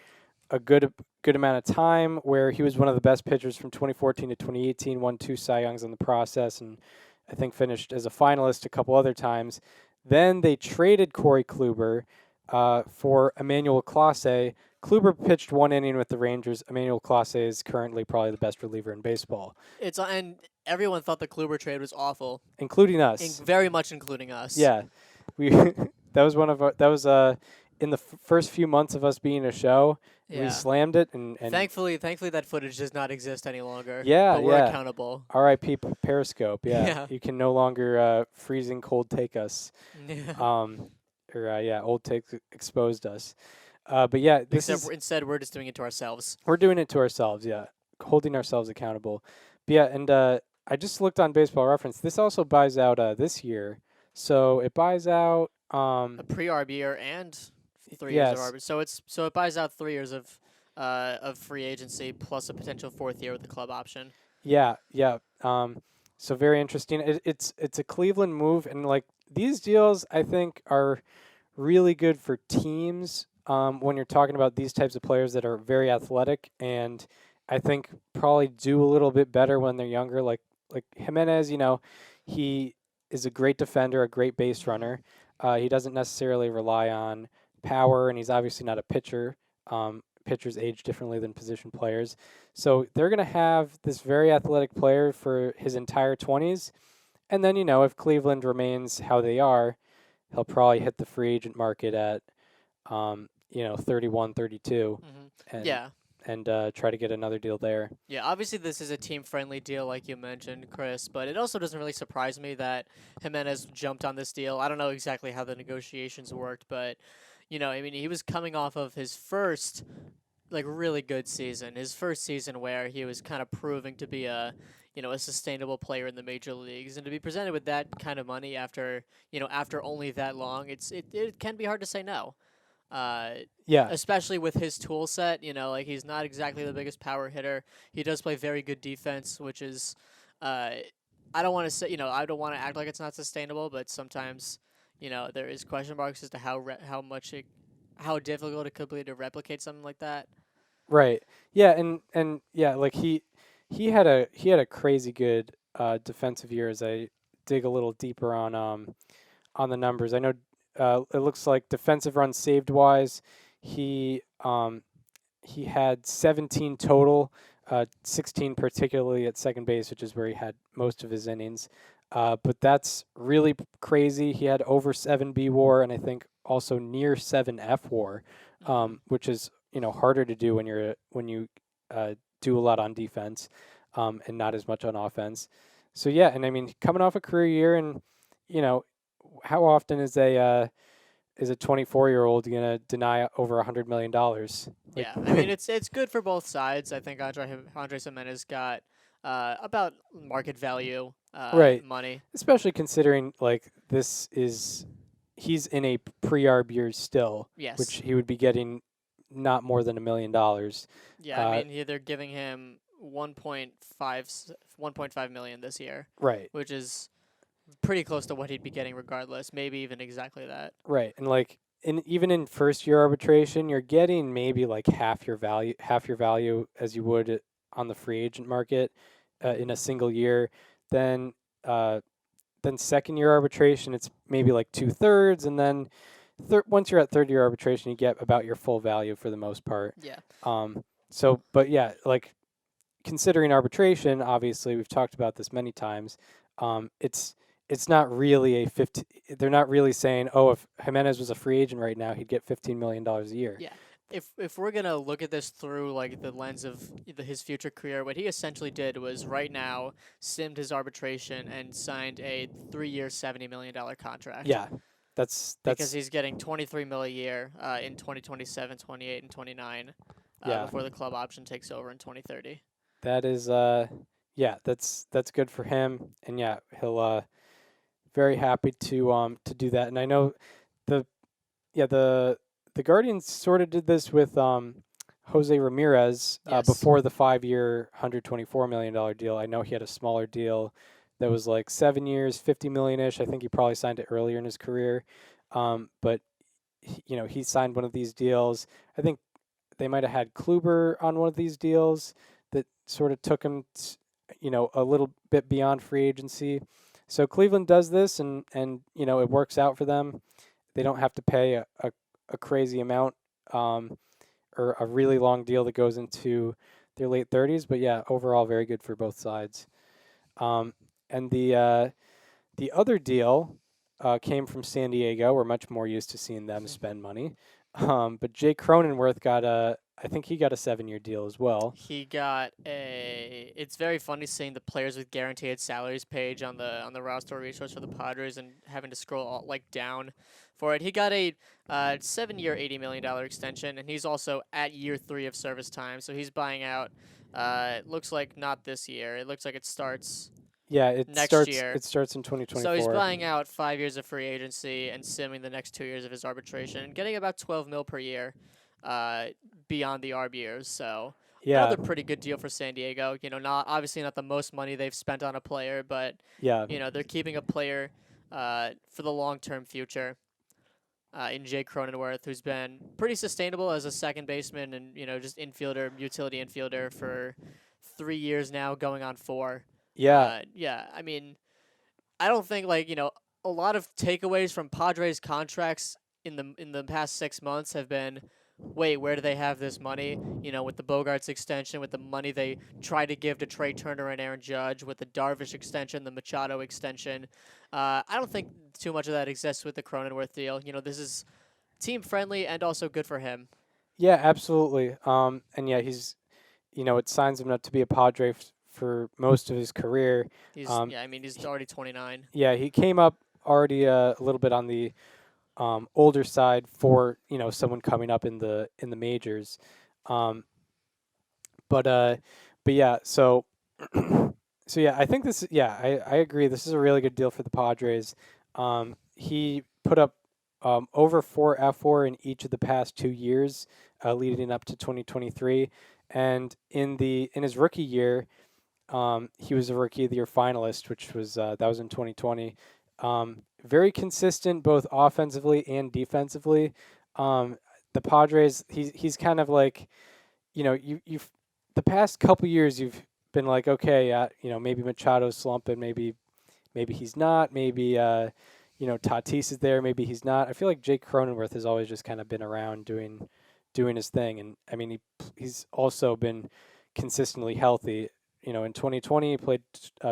a good amount of time, where he was one of the best pitchers from 2014 to 2018, won 2 Cy Youngs in the process, and I think finished as a finalist a couple other times. Then they traded Corey Kluber for Emmanuel Clase. Kluber pitched 1 inning with the Rangers. Emmanuel Clase is currently probably the best reliever in baseball, And everyone thought the Kluber trade was awful, including us. very much including us. Yeah, we that was one of our, that was in the first few months of us being a show. Yeah. We slammed it, and Thankfully that footage does not exist any longer. Yeah, but we're yeah. accountable. R.I.P. Periscope. Yeah, Yeah. you can no longer freezing cold take us. Yeah. Old takes exposed us. But yeah, Instead, we're just doing it to ourselves. we're doing it to ourselves. Yeah, holding ourselves accountable. But yeah, and I just looked on Baseball Reference. This also buys out this year, so it buys out. A pre-arb year and 3 years of Yes. arb. So it buys out 3 years of free agency plus a potential 4th year with the club option. Yeah. So very interesting. It's a Cleveland move, and like these deals, I think are really good for teams when you're talking about these types of players that are very athletic, and I think probably do a little bit better when they're younger. Like Gimenez, he is a great defender, a great base runner. He doesn't necessarily rely on power, and he's obviously not a pitcher. Pitchers age differently than position players. So they're going to have this very athletic player for his entire 20s. And then, if Cleveland remains how they are, he'll probably hit the free agent market at, 31, 32. And, Yeah. And try to get another deal there. Yeah, obviously this is a team-friendly deal, like you mentioned, Chris, but it also doesn't really surprise me that Gimenez jumped on this deal. I don't know exactly how the negotiations worked, but, he was coming off of his first, really good season, his first season where he was kind of proving to be a sustainable player in the major leagues, and to be presented with that kind of money after only that long, it can be hard to say no. Yeah. Especially with his tool set, he's not exactly the biggest power hitter. He does play very good defense, which is, I don't want to say, I don't want to act like it's not sustainable, but sometimes, there is question marks as to how difficult it could be to replicate something like that. Right. Yeah, and yeah, like he had a crazy good defensive year. As I dig a little deeper on the numbers, I know it looks like defensive runs saved wise, he had 17 total, 16 particularly at second base, which is where he had most of his innings. But that's really crazy. He had over 7 B WAR, and I think also near 7 F WAR, which is harder to do when you do a lot on defense, and not as much on offense. So yeah, and I mean coming off a career year, and how often is a 24-year-old gonna deny over $100 million? Yeah, I mean it's good for both sides. I think Andre Gimenez got about market value Right. money. Especially considering he's in a pre-arb year still, Yes. which he would be getting not more than $1 million. Yeah, I mean they're giving him 1.5 million this year, Right. which is pretty close to what he'd be getting regardless, maybe even exactly that. Right. And even in first year arbitration, you're getting maybe like half your value as you would on the free agent market in a single year. Then second year arbitration, it's maybe like 2/3, and then once you're at third year arbitration, you get about your full value for the most part. Yeah. But yeah, like considering arbitration, obviously we've talked about this many times. It's not really they're not really saying, oh, if Gimenez was a free agent right now, he'd get $15 million a year. Yeah. If we're gonna look at this through the lens of his future career, what he essentially did was right now simmed his arbitration and signed a 3-year, $70 million contract. Yeah, that's because he's getting $23 million a year in 2027, 28, and 29 before the club option takes over in 2030. That is that's good for him, and yeah, he'll very happy to do that. And I know the Guardians sort of did this with Jose Ramirez Yes. before the 5-year, $124 million deal. I know he had a smaller deal that was like 7 years, $50 million-ish. I think he probably signed it earlier in his career. But he signed one of these deals. I think they might have had Kluber on one of these deals that sort of took him, a little bit beyond free agency. So Cleveland does this, and it works out for them. They don't have to pay a crazy amount or a really long deal that goes into their late 30s. But yeah, overall, very good for both sides. And the other deal came from San Diego. We're much more used to seeing them spend money. But Jake Cronenworth I think he got a 7-year deal as well. He got it's very funny seeing the players with guaranteed salaries page on the roster resource for the Padres and having to scroll all, down for it. He got a 7-year, $80 million extension, and he's also at year 3 of service time. So he's buying out. It looks like not this year. It looks like it starts. Yeah, it next starts. year. It starts in 2024. So he's buying out 5 years of free agency and simming the next 2 years of his arbitration, and getting about $12 million per year, beyond the ARB years. So Yeah, another pretty good deal for San Diego. Not the most money they've spent on a player, but yeah, they're keeping a player for the long-term future. In Jake Cronenworth, who's been pretty sustainable as a second baseman and just infielder, utility infielder for 3 years now, going on 4. yeah. I mean, I don't think a lot of takeaways from Padres contracts in the past 6 months have been, wait, where do they have this money? With the Bogarts extension, with the money they tried to give to Trey Turner and Aaron Judge, with the Darvish extension, the Machado extension. I don't think too much of that exists with the Cronenworth deal. This is team friendly and also good for him. Yeah, absolutely. And yeah, he's, it signs him up to be a Padre for most of his career. He's already 29. Yeah, he came up already a little bit on the older side for someone coming up in the majors. But yeah, so yeah, I think this. Yeah, I agree. This is a really good deal for the Padres. He put up over 4 F4 in each of the past 2 years, leading up to 2023, and in his rookie year, he was a Rookie of the Year finalist, which was that was in 2020. Very consistent both offensively and defensively. The Padres, he's kind of like, you've the past couple years you've been like, okay, maybe Machado's slumping, maybe he's not, maybe Tatis is there, maybe he's not. I feel like Jake Cronenworth has always just kind of been around doing his thing, and I mean he's also been consistently healthy. In 2020 he played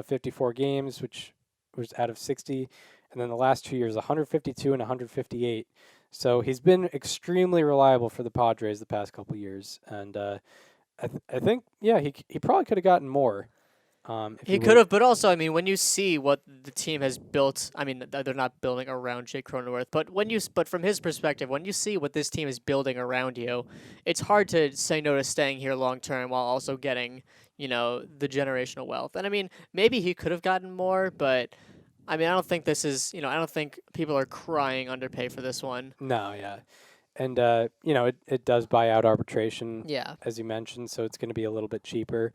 54 games, which was out of 60, and then the last 2 years 152 and 158. So he's been extremely reliable for the Padres the past couple years, and I think he probably could have gotten more. He could have, but also, I mean, when you see what the team has built, I mean, they're not building around Jake Cronenworth, but from his perspective, when you see what this team is building around you, it's hard to say no to staying here long term while also getting, the generational wealth. And I mean, maybe he could have gotten more, but I mean, I don't think this is, I don't think people are crying underpay for this one. No, yeah. And, it does buy out arbitration, Yeah. as you mentioned, so it's going to be a little bit cheaper.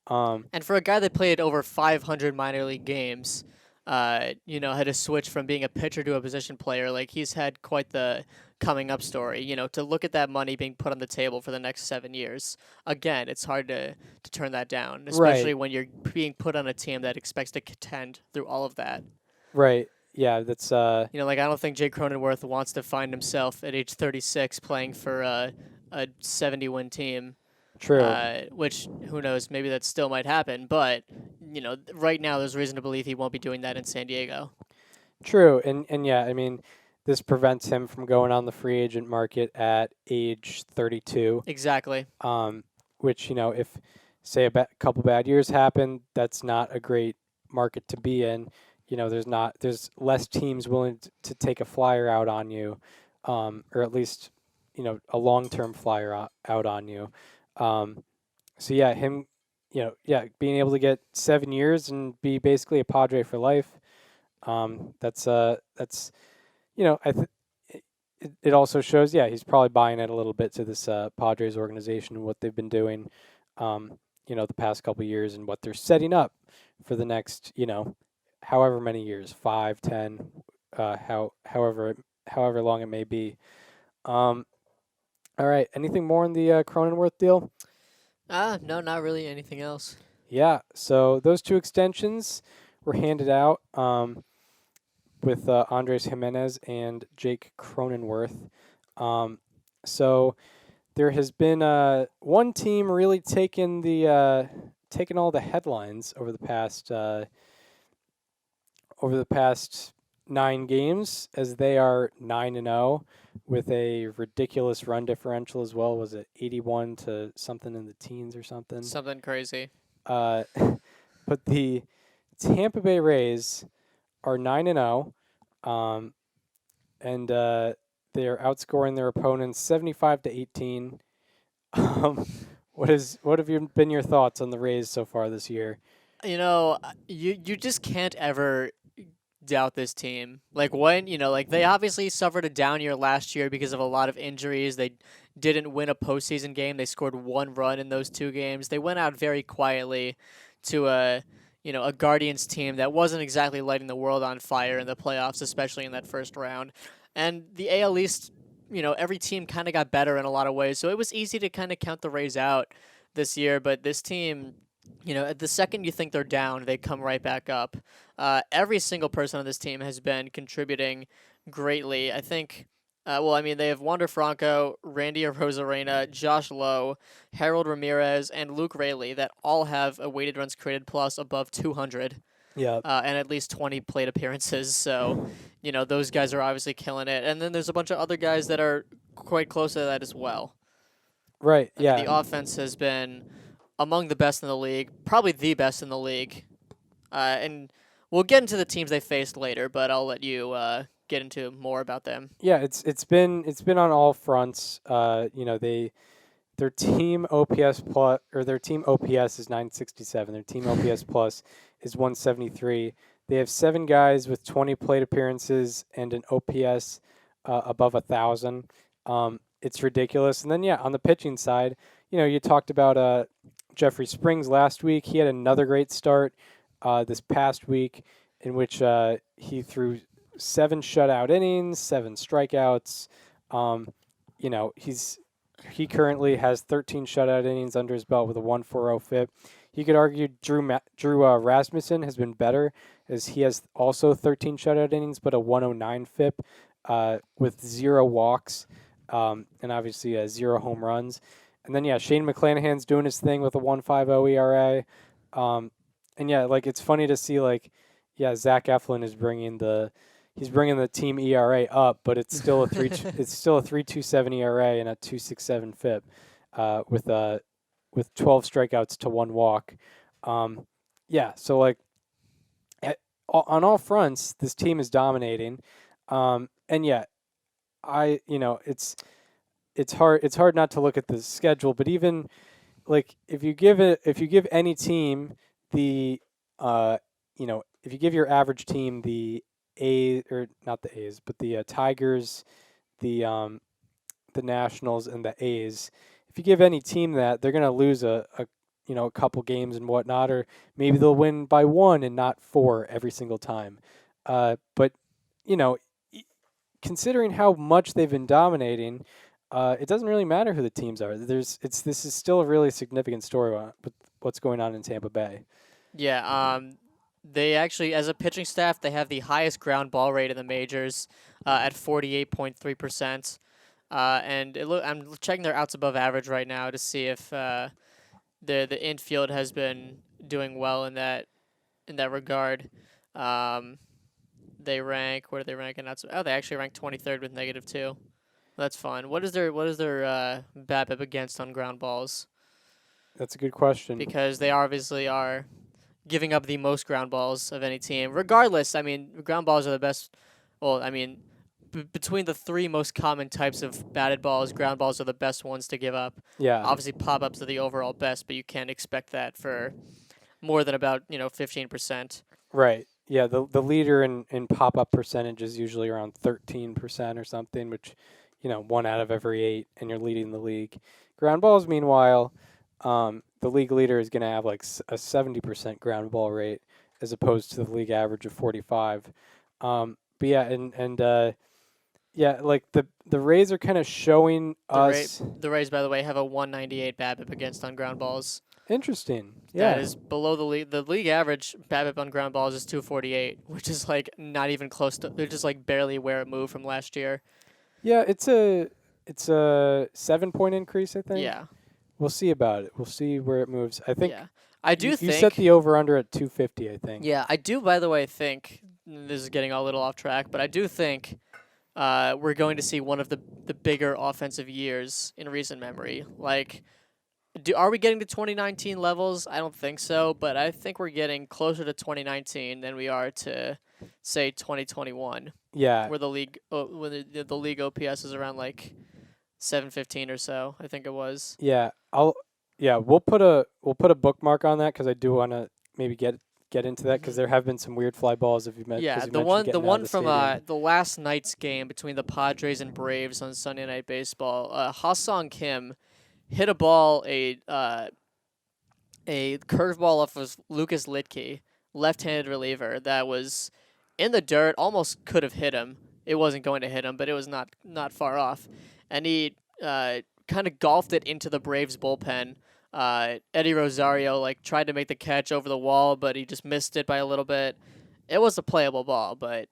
And for a guy that played over 500 minor league games, had to switch from being a pitcher to a position player, like he's had quite the coming up story, to look at that money being put on the table for the next 7 years. Again, it's hard to turn that down, especially when you're being put on a team that expects to contend through all of that. Right. Yeah, that's I don't think Jake Cronenworth wants to find himself at age 36 playing for a 70-win team. true. Which, who knows, maybe that still might happen. But, right now there's reason to believe he won't be doing that in San Diego. True. And yeah, I mean, this prevents him from going on the free agent market at age 32. Exactly. Which, if, say, a couple bad years happen, that's not a great market to be in. There's less teams willing to take a flyer out on you, or at least, a long-term flyer out on you. So yeah, him, being able to get 7 years and be basically a Padre for life. That's it also shows, yeah, he's probably buying it a little bit to this Padres organization and what they've been doing, the past couple of years and what they're setting up for the next, however many years, 5, 10, however long it may be. All right, anything more on the Cronenworth deal? No, not really anything else. Yeah, so those 2 extensions were handed out with Andres Gimenez and Jake Cronenworth. So there has been one team really taking all the headlines over the past 9 games, as they are 9-0 with a ridiculous run differential as well. Was it 81 to something in the teens or something? Something crazy. But the Tampa Bay Rays are 9-0, and they're outscoring their opponents 75-18. What have been your thoughts on the Rays so far this year? You just can't ever doubt this team. Like when, they obviously suffered a down year last year because of a lot of injuries. They didn't win a postseason game. They scored 1 run in those 2 games. They went out very quietly to a Guardians team that wasn't exactly lighting the world on fire in the playoffs, especially in that first round. And the AL East, every team kind of got better in a lot of ways. So it was easy to kind of count the Rays out this year. But this team, at the second you think they're down, they come right back up. Every single person on this team has been contributing greatly. I think, they have Wander Franco, Randy Arozarena, Josh Lowe, Harold Ramirez, and Luke Raley that all have a weighted runs created plus above 200. Yeah. And at least 20 plate appearances. So, those guys are obviously killing it. And then there's a bunch of other guys that are quite close to that as well. Right, yeah. The offense has been among the best in the league, probably the best in the league. And we'll get into the teams they faced later, but I'll let you get into more about them. Yeah, it's been on all fronts. Their team OPS plus, or their team OPS is 967. Their team OPS plus is 173. They have 7 guys with 20 plate appearances and an OPS above 1,000. It's ridiculous. And then on the pitching side, you talked about Jeffrey Springs last week. He had another great start this past week, in which he threw 7 shutout innings, 7 strikeouts. He currently has 13 shutout innings under his belt with a 1.40 FIP. You could argue Drew Rasmussen has been better, as he has also 13 shutout innings but a 109 FIP with 0 walks and obviously 0 home runs. And then Shane McClanahan's doing his thing with a 1.50 ERA. It's funny to see Zach Eflin is bringing the team ERA up, but it's still a 3.27 ERA and a 2.67 FIP with 12 strikeouts to 1 walk. On all fronts, this team is dominating. It's hard not to look at the schedule, but even if you give any team the if you give your average team the not the A's, but the Tigers, the Nationals, and the A's, if you give any team that, they're gonna lose a couple games and whatnot, or maybe they'll win by 1 and not 4 every single time. But considering how much they've been dominating, it doesn't really matter who the teams are. This is still a really significant story with what's going on in Tampa Bay. Yeah. They actually, as a pitching staff, they have the highest ground ball rate in the majors at 48.3%. And I'm checking their outs above average right now to see if the infield has been doing well in that regard. They rank, where do they rank in outs? Oh, they actually rank 23rd with -2. That's fun. What is their BABIP against on ground balls? That's a good question. Because they obviously are giving up the most ground balls of any team. Regardless, ground balls are the best. Well, between the 3 most common types of batted balls, ground balls are the best ones to give up. Yeah. Obviously, pop-ups are the overall best, but you can't expect that for more than about 15%. Right. Yeah, the leader in pop up percentage is usually around 13% or something, which, 1 out of every 8, and you're leading the league. Ground balls, meanwhile, the league leader is going to have like a 70% ground ball rate as opposed to the league average of 45. But yeah, like the Rays are kind of showing us. The Rays, by the way, have a 198 BABIP against on ground balls. Interesting. That Yeah. is below the league. The league average BABIP on ground balls is 248, which is like not even close to. They're just like barely where it moved from last year. Yeah, it's a 7-point increase, I think. Yeah. We'll see about it. We'll see where it moves. I think. Yeah. I do think you set the over under at 250. I think. Yeah, I do. By the way, think this is getting a little off track, but I do think we're going to see one of the bigger offensive years in recent memory. Like, are we getting to 2019 levels? I don't think so, but I think we're getting closer to 2019 than we are to, say, 2021. Yeah. Where the league, when the league OPS is around like 715 or so, I think it was. Yeah, we'll put a bookmark on that because I do want to maybe get into that because there have been some weird fly balls. If you mentioned, Yeah, the one from the last night's game between the Padres and Braves on Sunday Night Baseball. Ha-Sung Kim hit a ball, a curveball off of Lucas Litke, left-handed reliever that was in the dirt, almost could have hit him. It wasn't going to hit him, but it was not far off, and he kind of golfed it into the Braves bullpen. Eddie Rosario tried to make the catch over the wall, but he just missed it by a little bit. It was a playable ball, but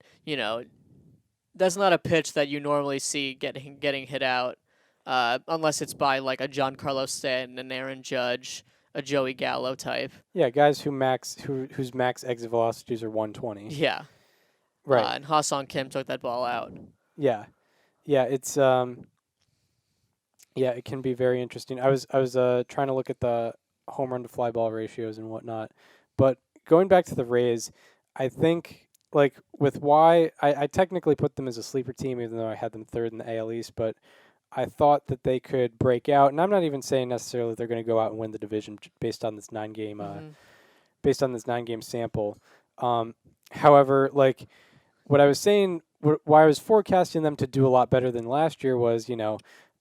that's not a pitch that you normally see getting hit out, unless it's by like a Giancarlo Stanton, an Aaron Judge, a Joey Gallo type. Yeah, guys whose max exit velocities are 120. Yeah, right. And Ha-Sung Kim took that ball out. Yeah, it's yeah, it can be very interesting. I was trying to look at the home run to fly ball ratios and whatnot, but going back to the Rays, I think with why I technically put them as a sleeper team, even though I had them third in the AL East, but I thought that they could break out, and I'm not even saying necessarily they're going to go out and win the division based on this 9-game sample. However, what I was saying, why I was forecasting them to do a lot better than last year was,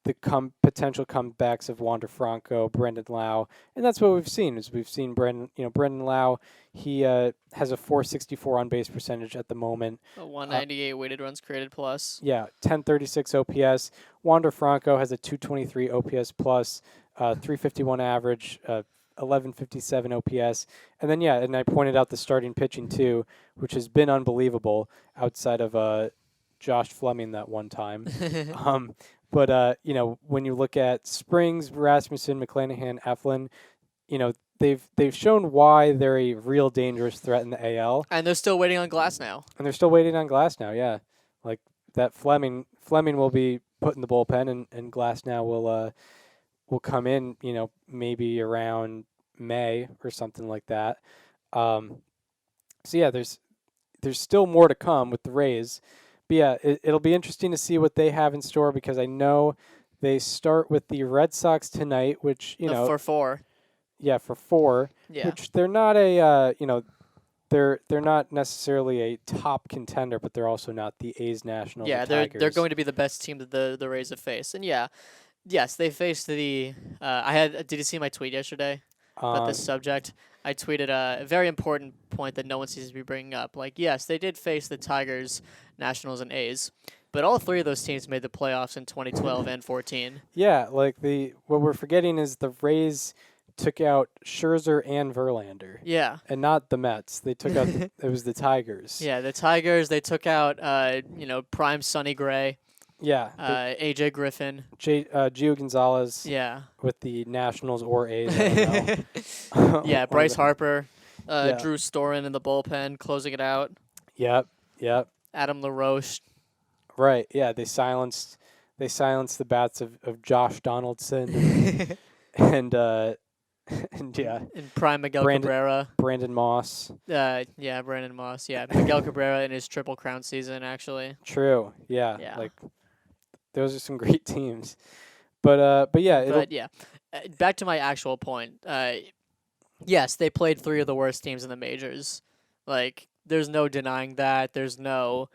the potential comebacks of Wander Franco, Brendan Lau, and that's what we've seen. We've seen Brendan Lau. He has a 464 on base percentage at the moment. A 198 weighted runs created plus. Yeah, 1036 OPS. Wander Franco has a 223 OPS plus, 351 average, 1157 OPS, and then and I pointed out the starting pitching too, which has been unbelievable outside of Josh Fleming that one time. But when you look at Springs, Rasmussen, McClanahan, Eflin, they've shown why they're a real dangerous threat in the AL. And they're still waiting on Glass now. Yeah. Like that Fleming will be put in the bullpen, and Glass now will come in, maybe around May or something like that. So yeah, there's still more to come with the Rays. But yeah, it'll be interesting to see what they have in store because I know they start with the Red Sox tonight, which for 4. Yeah, for 4. Yeah. Which they're not a they're not necessarily a top contender, but they're also not the A's, Nationals. Yeah, or they're Tigers. going to be the best team that the Rays have faced, and yes, they faced the. Did you see my tweet yesterday about this subject? I tweeted a very important point that no one seems to be bringing up. Yes, they did face the Tigers, Nationals, and A's, but all 3 of those teams made the playoffs in 2012 and 14. Yeah, what we're forgetting is the Rays took out Scherzer and Verlander. Yeah. And not the Mets. They took out it was the Tigers. Yeah, the Tigers. They took out prime Sonny Gray. Yeah. AJ Griffin. Gio Gonzalez. Yeah. With the Nationals or A's. I don't know. Yeah, Bryce Harper. Drew Storen in the bullpen, closing it out. Yep. Adam LaRoche. Right. Yeah, they silenced the bats of Josh Donaldson and yeah. And prime Miguel Cabrera. Brandon Moss. Brandon Moss. Yeah, Miguel Cabrera in his Triple Crown season, actually. True. Yeah. Those are some great teams. But back to my actual point. Yes, they played 3 of the worst teams in the majors. there's no denying that. There's no,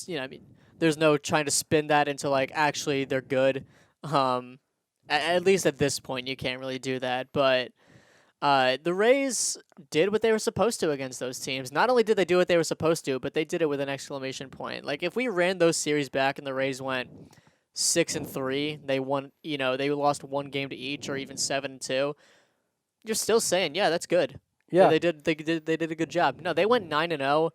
I mean, there's no trying to spin that into like actually they're good. At least at this point, you can't really do that. But the Rays did what they were supposed to against those teams. Not only did they do what they were supposed to, but they did it with an exclamation point. Like if we ran those series back and the Rays went 6-3, they won. They lost one game to each, or even 7-2. You're still saying, yeah, that's good. Yeah. They did a good job. No, they went 9-0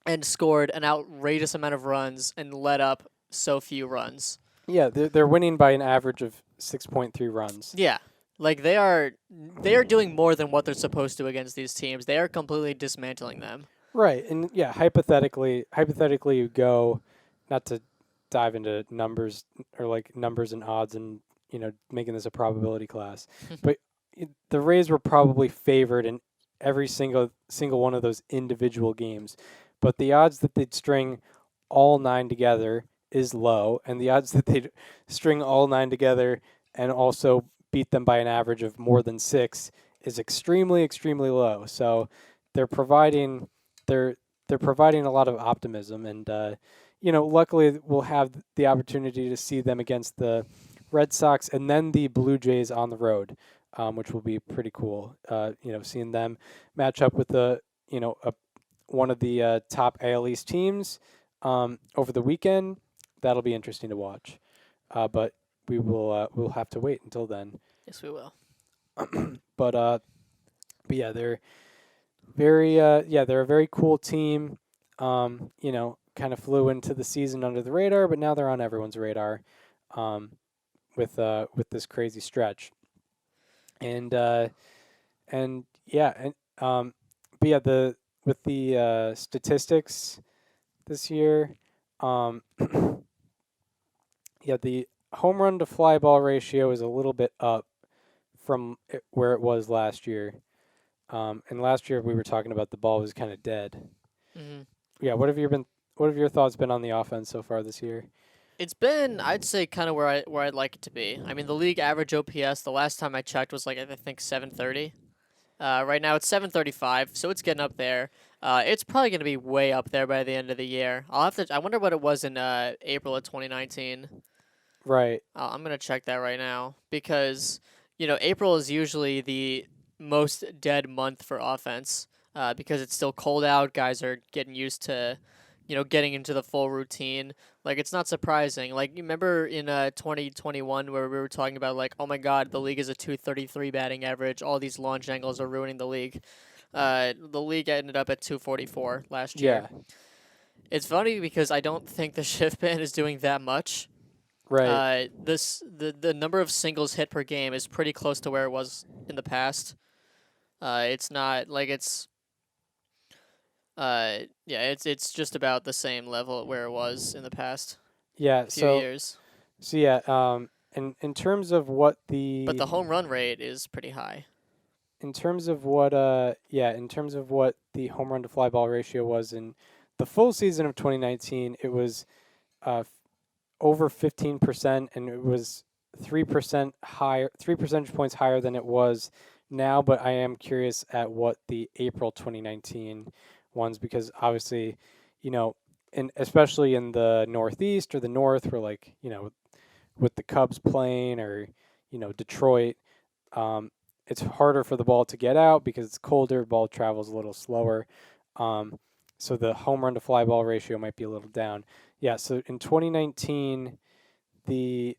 and scored an outrageous amount of runs and let up so few runs. Yeah, they're winning by an average of 6.3 runs. Yeah. Like they are doing more than what they're supposed to against these teams. They are completely dismantling them. Right. And yeah, hypothetically you go, not to dive into numbers or like numbers and odds and, making this a probability class, but the Rays were probably favored in every single one of those individual games. But the odds that they'd string all 9 together is low, and the odds that they'd string all 9 together and also beat them by an average of more than 6 is extremely, extremely low. So they're providing a lot of optimism, and luckily we'll have the opportunity to see them against the Red Sox and then the Blue Jays on the road, which will be pretty cool. Seeing them match up with one of the top AL East teams over the weekend, that'll be interesting to watch. But we'll have to wait until then. Yes, we will. But yeah, they're they're a very cool team. Kind of flew into the season under the radar, but now they're on everyone's radar. With this crazy stretch, but yeah, with the statistics this year, yeah, the home run to fly ball ratio is a little bit up from where it was last year. And last year we were talking about the ball was kind of dead. Mm-hmm. Yeah, what have your thoughts been on the offense so far this year? It's been, I'd say, kind of where I'd like it to be. I mean, the league average OPS, the last time I checked, was like I think 730. Right now it's 735, so it's getting up there. It's probably going to be way up there by the end of the year. I wonder what it was in April of 2019. Right. I'm going to check that right now because, April is usually the most dead month for offense because it's still cold out. Guys are getting used to, getting into the full routine. Like, it's not surprising. Like, you remember in 2021 where we were talking about, like, oh, my God, the league is a 233 batting average. All these launch angles are ruining the league. The league ended up at 244 last year. Yeah. It's funny because I don't think the shift ban is doing that much. Right. The number of singles hit per game is pretty close to where it was in the past. It's not like it's it's just about the same level where it was in the past. Yeah. Few years. So yeah. In terms of what But the home run rate is pretty high. In terms of what the home run to fly ball ratio was in the full season of 2019, it was over 15%, and it was 3% higher, 3 percentage points higher than it was now. But I am curious at what the April 2019 ones, because obviously, and especially in the Northeast or the North, where like with the Cubs playing or Detroit, it's harder for the ball to get out because it's colder. Ball travels a little slower. So the home run to fly ball ratio might be a little down. Yeah, so in 2019, the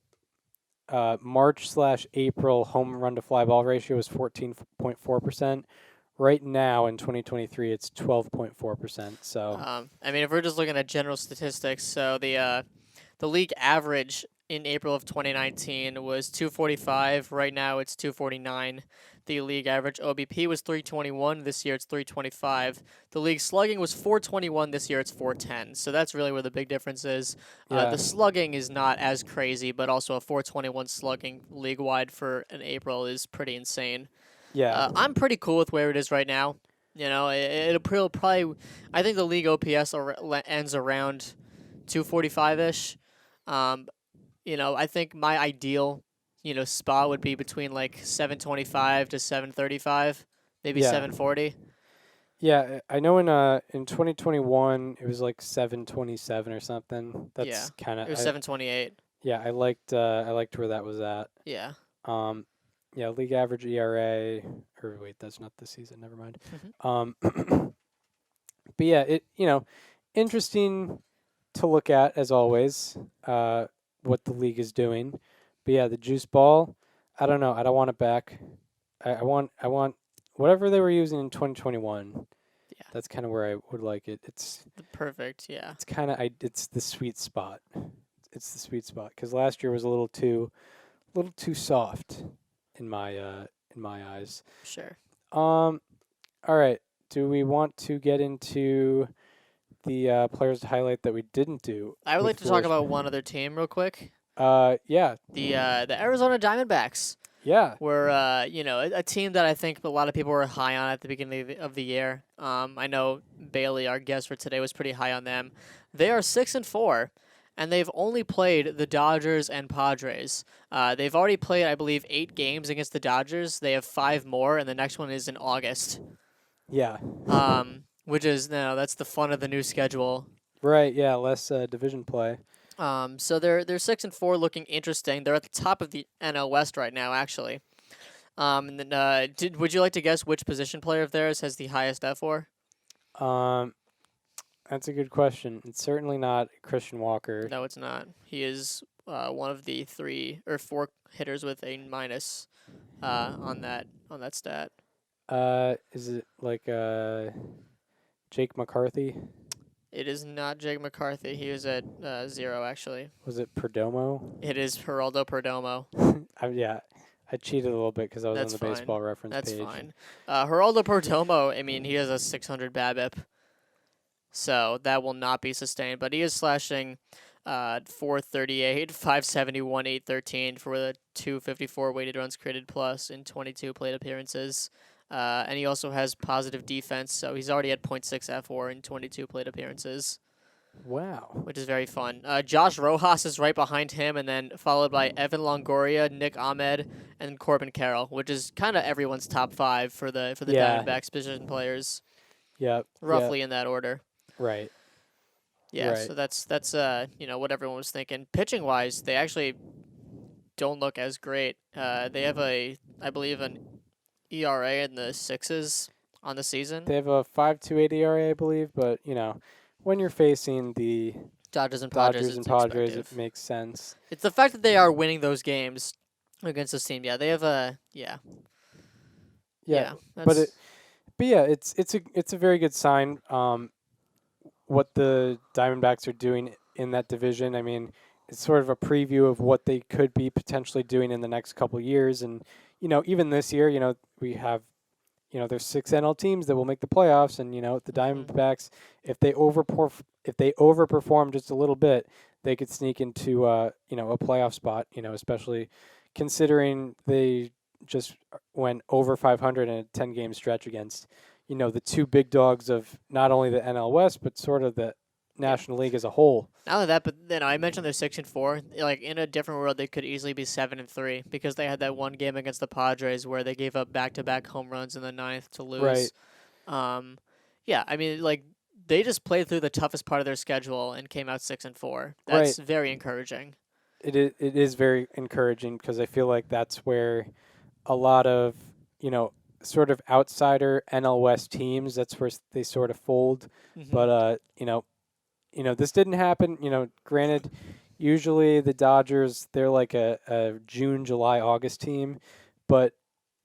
March/April home run to fly ball ratio was 14.4%. Right now in 2023, it's 12.4%. So I mean, if we're just looking at general statistics, so the league average in April of 2019 was 245. Right now it's 249. The league average OBP was 321. This year it's 325. The league slugging was 421. This year it's 410. So that's really where the big difference is. Yeah. The slugging is not as crazy, but also a 421 slugging league-wide for an April is pretty insane. yeah, I'm pretty cool with where it is right now. It'll probably. I think the league OPS ends around 245-ish. I think my ideal, spot would be between like 725 to 735, maybe Yeah. 740. Yeah, I know in 2021 it was like 727 or something. That's Yeah, kind It was of 728. yeah, I liked where that was at. Yeah. Um, yeah, league average ERA, or wait, that's not this season. Never mind. But yeah, interesting to look at as always. What the league is doing, but yeah, the juice ball. I don't know. I don't want it back. I want whatever they were using in 2021. Yeah. That's kind of where I would like it. It's Perfect. Yeah. it's kind of it's the sweet spot. It's the sweet spot because last year was a little too soft in my eyes. Sure. All right. Do we want to get into the players to highlight that we didn't do? I would with like to talk Flores? about one other team real quick. Yeah, The Arizona Diamondbacks yeah, were a team that I think a lot of people were high on at the beginning of the year. I know Bailey, our guest for today, was pretty high on them. They are 6-4, and they've only played the Dodgers and Padres. They've already played, I believe, 8 games against the Dodgers. They have 5 more, and the next one is in August. yeah. Which is that's the fun of the new schedule. Right. Yeah. Less division play. So they're 6-4, looking interesting. They're at the top of the NL West right now, actually. And then would you like to guess which position player of theirs has the highest F4? That's a good question. It's certainly not Christian Walker. No, it's not. He is one of the 3 or 4 hitters with a minus on that stat. Is it like Jake McCarthy? It is not Jake McCarthy. He is at 0, actually. Was it Perdomo? It is Geraldo Perdomo. Yeah, I cheated a little bit because I was That's on the fine. baseball reference That's page. fine. Geraldo Perdomo, I mean, he has a 600 BABIP, so that will not be sustained. But he is slashing 438, 571, 813 for the 254 weighted runs created plus in 22 plate appearances. And he also has positive defense, so he's already at .6 F4 in 22 plate appearances. Wow. Which is very fun. Josh Rojas is right behind him, and then followed by Evan Longoria, Nick Ahmed, and Corbin Carroll, which is kind of everyone's top 5 for the Yeah. Diamondbacks position players. Yep. Roughly in that order. Right. Yeah, Right. so that's what everyone was thinking. Pitching wise, they actually don't look as great. They have I believe an ERA in the 6s on the season. They have a 5.28 ERA, I believe, but when you're facing the Dodgers and Dodgers and Padres, expected. it makes sense. It's the fact that they are winning those games against this team. Yeah, they have a Yeah. that's, But yeah, it's a very good sign. What the Diamondbacks are doing in that division. I mean, it's sort of a preview of what they could be potentially doing in the next couple of years. And even this year, we have, there's 6 NL teams that will make the playoffs, and the Diamondbacks, if they overperform just a little bit, they could sneak into a playoff spot. Especially considering they just went over 500 in a 10-game stretch against the 2 big dogs of not only the NL West but sort of the National League as a whole. not only that, but I mentioned they're 6-4. Like in a different world, they could easily be 7-3 because they had that one game against the Padres where they gave up back-to-back home runs in the 9th to lose. Right. Yeah, I mean, like they just played through the toughest part of their schedule and came out 6-4. That's very encouraging. It is very encouraging because I feel like that's where a lot of sort of outsider NL West teams, that's where they sort of fold. Mhm. But this didn't happen. Granted, usually the Dodgers, they're like a June, July, August team, but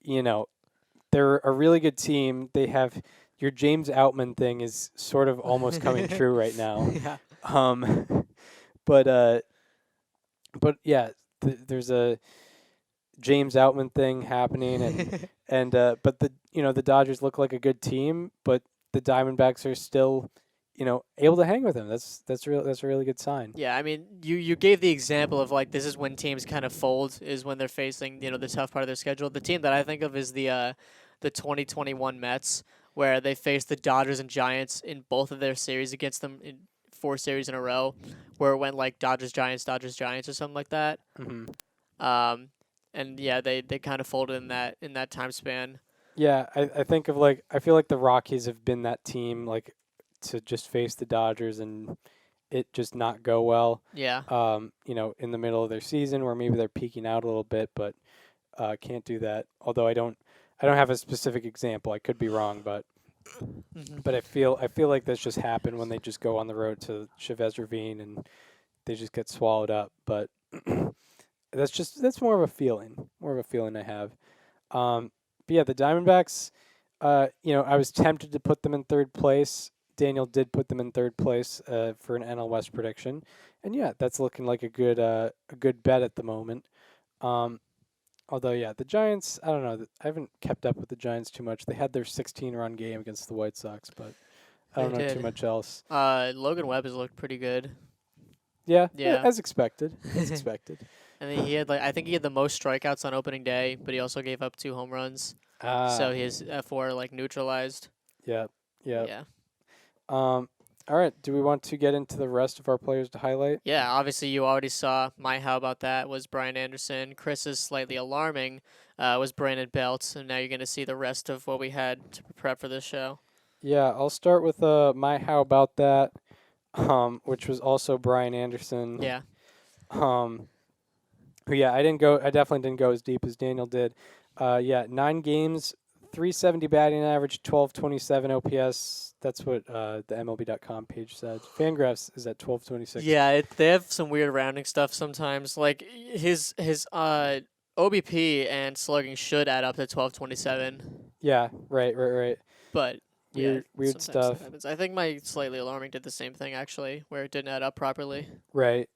they're a really good team. They have your James Outman thing is sort of almost coming true right now. Yeah. But yeah, there's a James Outman thing happening, and but the Dodgers look like a good team, but the Diamondbacks are still able to hang with them. That's a really good sign. Yeah, I mean, you gave the example of like this is when teams kind of fold is when they're facing the tough part of their schedule. The team that I think of is the 2021 Mets, where they faced the Dodgers and Giants in both of their series against them in 4 series in a row, where it went like Dodgers Giants or something like that. Mm-hmm. And yeah, they kind of folded in that time span. Yeah, I think of like I feel like the Rockies have been that team like to just face the Dodgers and it just not go well. Yeah. In the middle of their season where maybe they're peaking out a little bit, but can't do that. Although I don't have a specific example. I could be wrong, but Hmm. I feel like this just happened when they just go on the road to Chavez Ravine and they just get swallowed up. But that's more of a feeling I have. But yeah, the Diamondbacks. I was tempted to put them in third place. Daniel did put them in third place for an NL West prediction, and yeah, that's looking like a good bet at the moment. Um, Although, yeah, the Giants, I don't know. I haven't kept up with the Giants too much. They had their 16-run game against the White Sox, but I They don't know too did. much else. Logan Webb has looked pretty good. Yeah, Yeah. as expected. As expected. And then he had I think he had the most strikeouts on opening day, but he also gave up 2 home runs. So his F4 neutralized. Yeah, yeah. Yeah. All right. Do we want to get into the rest of our players to highlight? Yeah, obviously you already saw my how about that was Brian Anderson. Chris's slightly alarming was Brandon Belt, and now you're going to see the rest of what we had to prep for this show. Yeah, I'll start with my how about that, which was also Brian Anderson. Yeah. But yeah, I definitely didn't go as deep as Daniel did. 9 games, 370 batting average, 1227 OPS. That's what the MLB.com page said. Fangraphs is at 1226. Yeah, they have some weird rounding stuff sometimes. Like his OBP and slugging should add up to 1227, Yeah, right. but Weird sometimes that stuff. happens. I think my slightly alarming did the same thing actually, where it didn't add up properly. Right.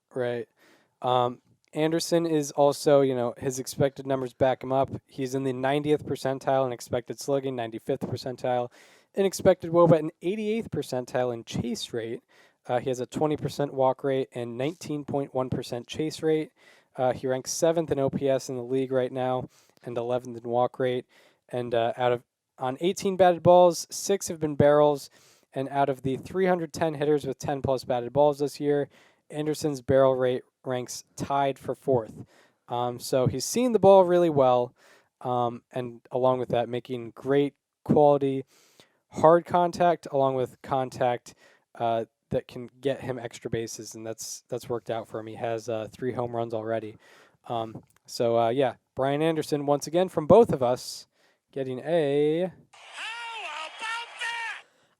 Anderson is also, his expected numbers back him up. He's in the 90th percentile in expected slugging, 95th percentile in expected WOBA, and 88th percentile in chase rate. He has a 20% walk rate and 19.1% chase rate. He ranks 7th in OPS in the league right now and 11th in walk rate. And on 18 batted balls, 6 have been barrels. And out of the 310 hitters with 10 plus batted balls this year, Anderson's barrel rate ranks tied for 4th. So he's seen the ball really well, and along with that, making great quality hard contact along with contact that can get him extra bases, and that's worked out for him. He has 3 home runs already. Brian Anderson once again from both of us getting a.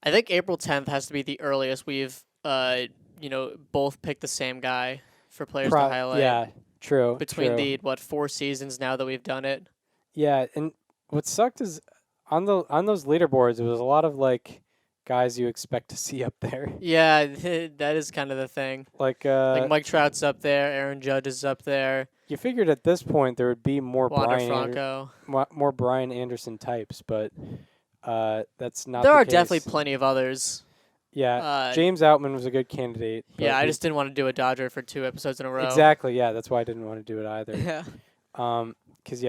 I think April 10th has to be the earliest we've both picked the same guy for players to highlight. Yeah, true. Between true. the 4 seasons now that we've done it. Yeah, and what sucked is on those leaderboards, it was a lot of guys you expect to see up there. Yeah, that is kind of the thing. Like Mike Trout's up there, Aaron Judge is up there. You figured at this point there would be more Wander Franco, more Brian Anderson types, but that's not. There the are case. definitely plenty of others. Yeah, James Outman was a good candidate. Yeah, I just didn't want to do a Dodger for 2 episodes in a row. Exactly. Yeah, that's why I didn't want to do it either. Yeah. Because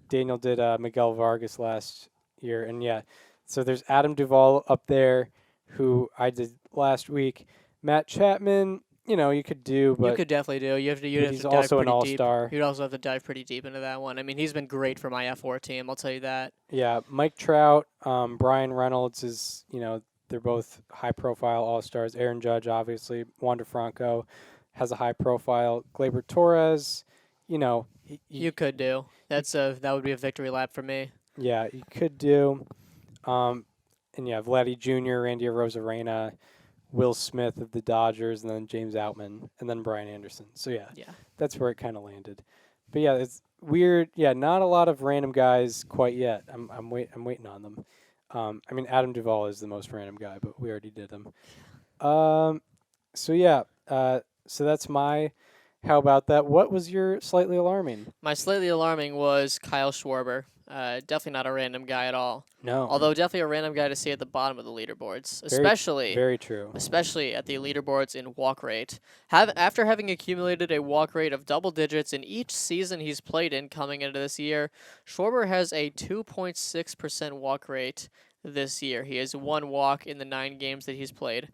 Daniel did Miguel Vargas last year, and so there's Adam Duvall up there, who I did last week. Matt Chapman, you could do, but you could definitely do. You'd have he's to dive also an pretty all-star. deep. You'd also have to dive pretty deep into that one. I mean, he's been great for my F4 team. I'll tell you that. Yeah, Mike Trout, Brian Reynolds is, they're both high-profile all-stars. Aaron Judge, obviously. Wander Franco has a high profile. Gleyber Torres, you could do. That would be a victory lap for me. Yeah, you could do. Vladdy Jr., Randy Arozarena, Will Smith of the Dodgers, and then James Outman, and then Brian Anderson. So that's where it kind of landed. But it's weird. Yeah, not a lot of random guys quite yet. I'm waiting on them. Adam Duvall is the most random guy, but we already did him. So that's my. How about that? What was your slightly alarming? My slightly alarming was Kyle Schwarber. Definitely not a random guy at all. No. Although definitely a random guy to see at the bottom of the leaderboards, especially very true. Especially at the leaderboards in walk rate. After having accumulated a walk rate of double digits in each season he's played in coming into this year, Schwarber has a 2.6% walk rate this year. He has 1 walk in the 9 games that he's played.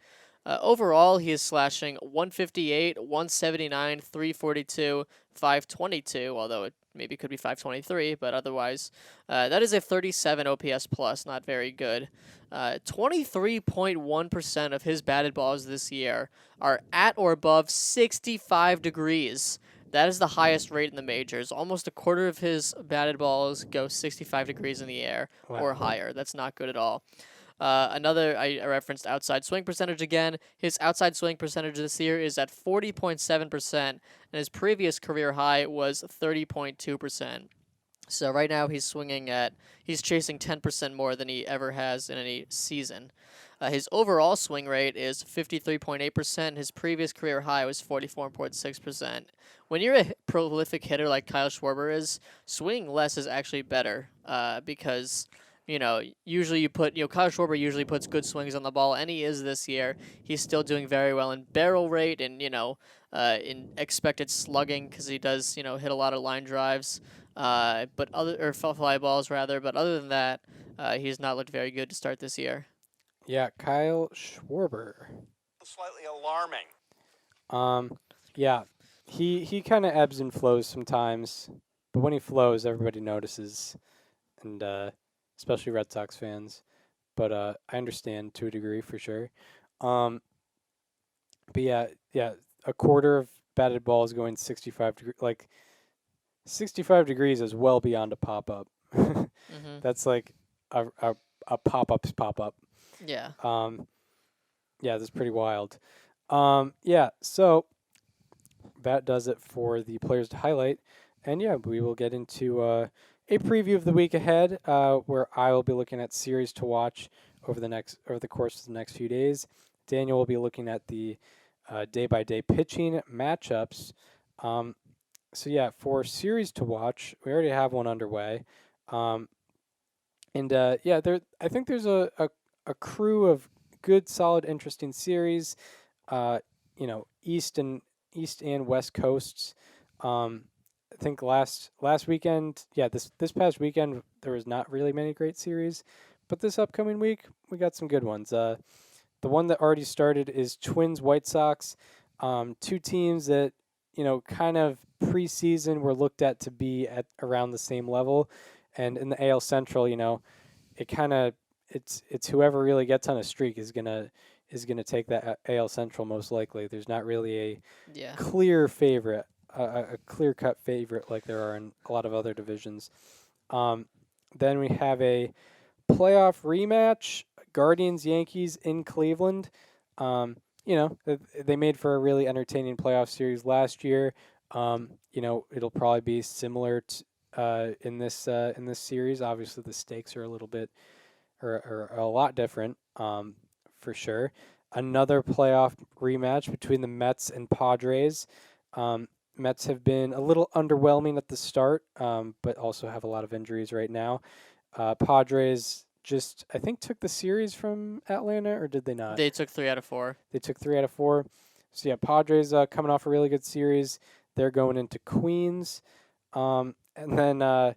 Overall, he is slashing 158, 179, 342, 522, although it maybe could be 523, but otherwise, that is a 37 OPS plus, not very good. 23.1% of his batted balls this year are at or above 65 degrees. That is the highest rate in the majors. Almost a quarter of his batted balls go 65 degrees in the air or higher. That's not good at all. Another, I referenced outside swing percentage again. His outside swing percentage this year is at 40.7%, and his previous career high was 30.2%. So right now he's chasing 10% more than he ever has in any season. His overall swing rate is 53.8%. His previous career high was 44.6%. When you're a prolific hitter like Kyle Schwarber is, swinging less is actually better because usually Kyle Schwarber usually puts good swings on the ball, and he is this year. He's still doing very well in barrel rate and, in expected slugging because he does, hit a lot of line drives, or fly balls rather. But other than that, he's not looked very good to start this year. Yeah, Kyle Schwarber. Slightly alarming. Yeah, he kind of ebbs and flows sometimes, but when he flows, everybody notices, and especially Red Sox fans. But I understand to a degree for sure. But yeah, a quarter of batted balls going 65 degrees. Like 65 degrees is well beyond a pop up. Mm-hmm. That's like a pop up's pop up. Yeah. Yeah, that's pretty wild. Yeah, so that does it for the players to highlight. And yeah, we will get into a preview of the week ahead, where I will be looking at series to watch over the course of the next few days. Daniel will be looking at the day-by-day pitching matchups. So yeah, for series to watch, we already have one underway. I think there's a crew of good, solid, interesting series. East and West Coasts. I think last weekend, this past weekend there was not really many great series, but this upcoming week we got some good ones. The one that already started is Twins White Sox, two teams that kind of preseason were looked at to be at around the same level, and in the AL Central, it's whoever really gets on a streak is gonna take that AL Central most likely. There's not really a clear favorite, a clear-cut favorite like there are in a lot of other divisions. Then we have a playoff rematch, Guardians-Yankees in Cleveland. They made for a really entertaining playoff series last year. It'll probably be similar to, in this series. Obviously, the stakes are a little bit or a lot different, for sure. Another playoff rematch between the Mets and Padres. Mets have been a little underwhelming at the start, but also have a lot of injuries right now. Padres just, I think, took the series from Atlanta, or did they not? They took 3 out of 4. They took 3 out of 4. So yeah, Padres coming off a really good series. They're going into Queens. And then the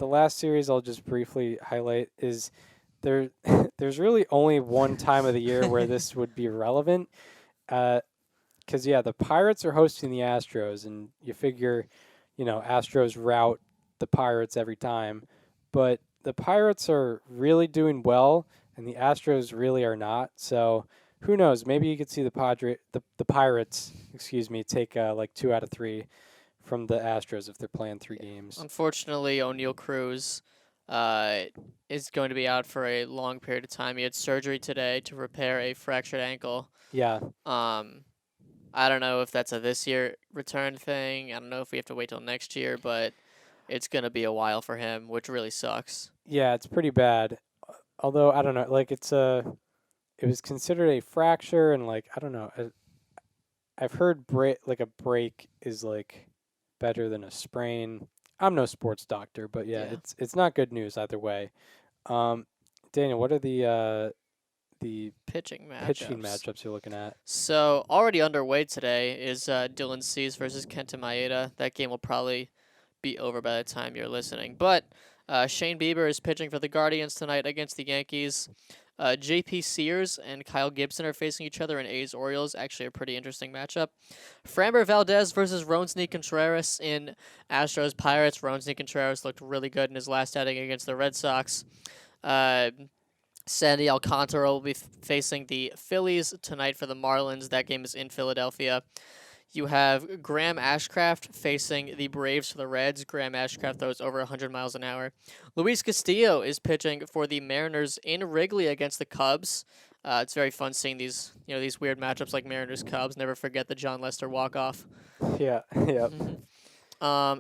last series I'll just briefly highlight is there's really only one time of the year where this would be relevant. Because, the Pirates are hosting the Astros, and you figure, Astros rout the Pirates every time. But the Pirates are really doing well, and the Astros really are not. So who knows? Maybe you could see the Pirates, take like 2 out of 3 from the Astros if they're playing 3 games. Unfortunately, O'Neal Cruz is going to be out for a long period of time. He had surgery today to repair a fractured ankle. Yeah. I don't know if that's a this year return thing. I don't know if we have to wait till next year, but it's going to be a while for him, which really sucks. Yeah, it's pretty bad. Although, I don't know, like it was considered a fracture, and like, I don't know. I've heard a break is like better than a sprain. I'm no sports doctor, but yeah. It's not good news either way. Daniel, what are the pitching matchups. matchups you're looking at? So already underway today is Dylan Cease versus Kenta Maeda. That game will probably be over by the time you're listening. But Shane Bieber is pitching for the Guardians tonight against the Yankees. JP Sears and Kyle Gibson are facing each other in A's Orioles. Actually, a pretty interesting matchup. Framber Valdez versus Roansy Contreras in Astros Pirates. Roansy Contreras looked really good in his last outing against the Red Sox. Sandy Alcantara will be facing the Phillies tonight for the Marlins. That game is in Philadelphia. You have Graham Ashcraft facing the Braves for the Reds. Graham Ashcraft throws over 100 miles an hour. Luis Castillo is pitching for the Mariners in Wrigley against the Cubs. It's very fun seeing these weird matchups like Mariners Cubs. Never forget the John Lester walk-off. Yeah, yeah.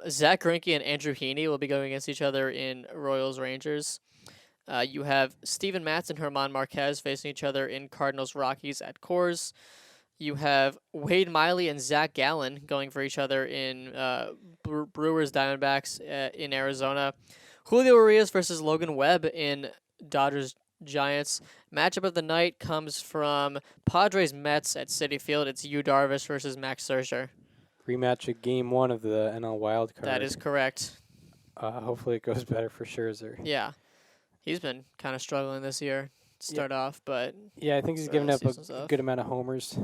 Zach Greinke and Andrew Heaney will be going against each other in Royals Rangers. You have Steven Matz and Herman Marquez facing each other in Cardinals Rockies at Coors. You have Wade Miley and Zach Gallen going for each other in Brewers Diamondbacks in Arizona. Julio Urias versus Logan Webb in Dodgers Giants. Matchup of the night comes from Padres Mets at Citi Field. It's Yu Darvish versus Max Scherzer. Rematch of Game 1 of the NL Wild Card. That is correct. Hopefully it goes better for Scherzer. Yeah. He's been kind of struggling this year to start off, but yeah, I think he's given up a good amount of homers.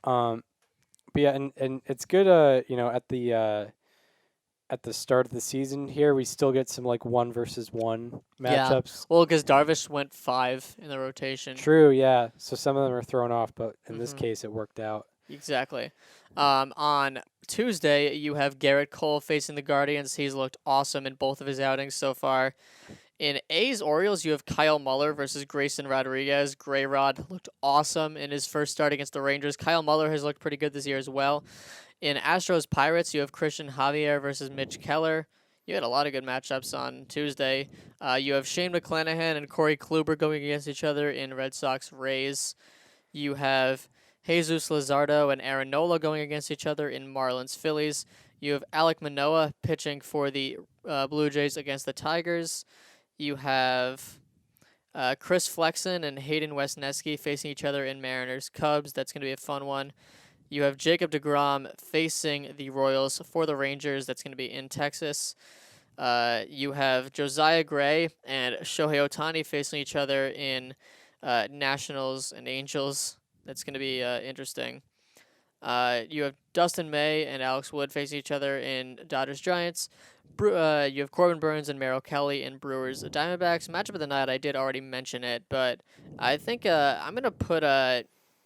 But yeah, and it's good. At the start of the season here, we still get some like 1-versus-1 matchups. Well, because Darvish went 5 in the rotation. True. Yeah. So some of them are thrown off, but in this case, it worked out. Exactly. On Tuesday, you have Garrett Cole facing the Guardians. He's looked awesome in both of his outings so far. In A's Orioles, you have Kyle Muller versus Grayson Rodriguez. Gray Rod looked awesome in his first start against the Rangers. Kyle Muller has looked pretty good this year as well. In Astros Pirates, you have Christian Javier versus Mitch Keller. You had a lot of good matchups on Tuesday. You have Shane McClanahan and Corey Kluber going against each other in Red Sox Rays. You have Jesus Luzardo and Aaron Nola going against each other in Marlins Phillies. You have Alek Manoah pitching for the Blue Jays against the Tigers. You have Chris Flexen and Hayden Wesneski facing each other in Mariners Cubs. That's going to be a fun one. You have Jacob deGrom facing the Royals for the Rangers. That's going to be in Texas. You have Josiah Gray and Shohei Ohtani facing each other in Nationals and Angels. That's going to be interesting. You have Dustin May and Alex Wood facing each other in Dodgers Giants. You have Corbin Burns and Merrill Kelly in Brewers Diamondbacks. Matchup of the night, I did already mention it, but I think I'm going to put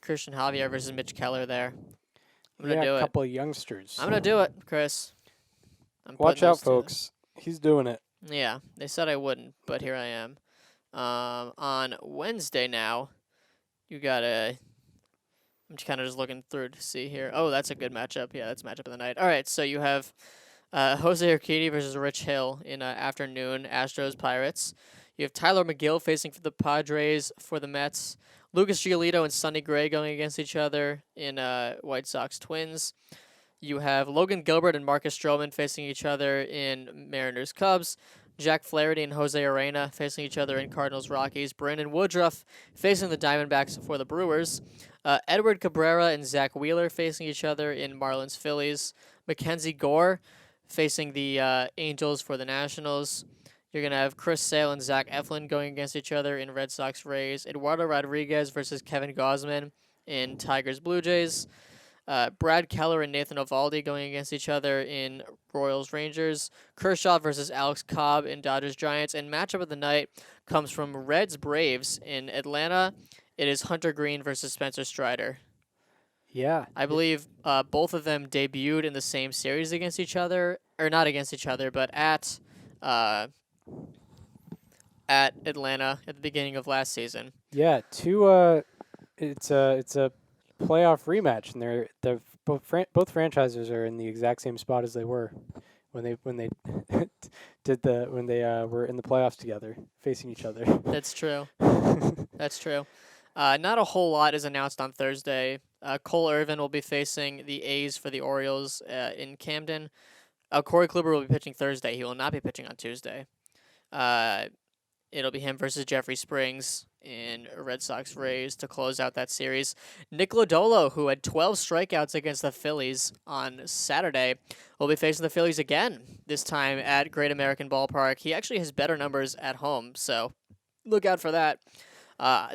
Christian Javier versus Mitch Keller there. I'm going to do it. A couple of youngsters. I'm going to do it, Chris. Watch out, folks. He's doing it. Yeah, they said I wouldn't, but here I am. On Wednesday now, you got I'm just kind of just looking through to see here. Oh, that's a good matchup. Yeah, that's matchup of the night. All right, so you have Jose Urquidy versus Rich Hill in afternoon Astros Pirates. You have Tyler McGill facing for the Padres for the Mets. Lucas Giolito and Sonny Gray going against each other in White Sox Twins. You have Logan Gilbert and Marcus Stroman facing each other in Mariners Cubs. Jack Flaherty and Jose Arena facing each other in Cardinals Rockies. Brandon Woodruff facing the Diamondbacks for the Brewers. Edward Cabrera and Zach Wheeler facing each other in Marlins Phillies. Mackenzie Gore facing the Angels for the Nationals. You're going to have Chris Sale and Zach Eflin going against each other in Red Sox Rays. Eduardo Rodriguez versus Kevin Gausman in Tigers Blue Jays. Brad Keller and Nathan Ovaldi going against each other in Royals Rangers. Kershaw versus Alex Cobb in Dodgers Giants. And matchup of the night comes from Reds Braves in Atlanta. It is Hunter Green versus Spencer Strider. Yeah. I believe both of them debuted in the same series against each other, or not against each other, but at Atlanta at the beginning of last season. Yeah, it's a playoff rematch, and they're both franchises are in the exact same spot as they were when they were in the playoffs together, facing each other. That's true. That's true. Not a whole lot is announced on Thursday. Cole Irvin will be facing the A's for the Orioles in Camden. Corey Kluber will be pitching Thursday. He will not be pitching on Tuesday. It'll be him versus Jeffrey Springs in Red Sox Rays to close out that series. Nick Lodolo, who had 12 strikeouts against the Phillies on Saturday, will be facing the Phillies again, this time at Great American Ballpark. He actually has better numbers at home, so look out for that.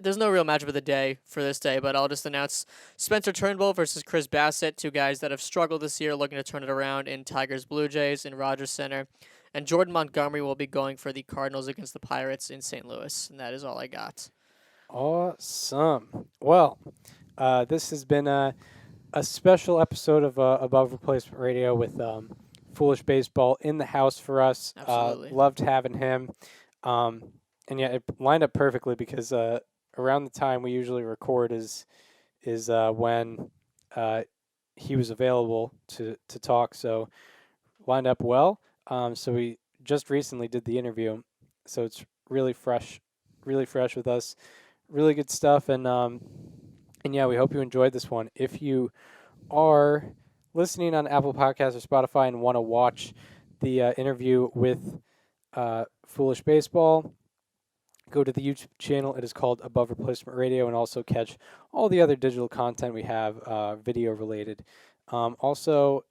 There's no real matchup of the day for this day, but I'll just announce Spencer Turnbull versus Chris Bassett, two guys that have struggled this year, looking to turn it around in Tigers Blue Jays in Rogers Center. And Jordan Montgomery will be going for the Cardinals against the Pirates in St. Louis. And that is all I got. Awesome. Well, this has been a special episode of Above Replacement Radio with Foolish Baseball in the house for us. Absolutely. Loved having him. And yeah, it lined up perfectly because around the time we usually record is when he was available to talk. So lined up well. So we just recently did the interview, so it's really fresh with us. Really good stuff, and yeah, we hope you enjoyed this one. If you are listening on Apple Podcasts or Spotify and want to watch the interview with Foolish Baseball, go to the YouTube channel. It is called Above Replacement Radio, and also catch all the other digital content we have, video related. Also,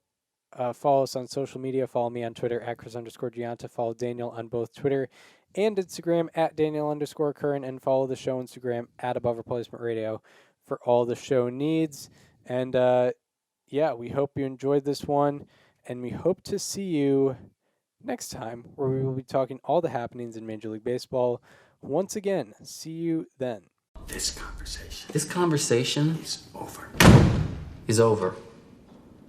follow us on social media. Follow me on Twitter at Chris_Gianta. Follow Daniel on both Twitter and Instagram at Daniel_Curran, and follow the show Instagram at Above Replacement Radio for all the show needs. And yeah, we hope you enjoyed this one, and we hope to see you next time, where we will be talking all the happenings in Major League Baseball. Once again, see you then. This conversation is over.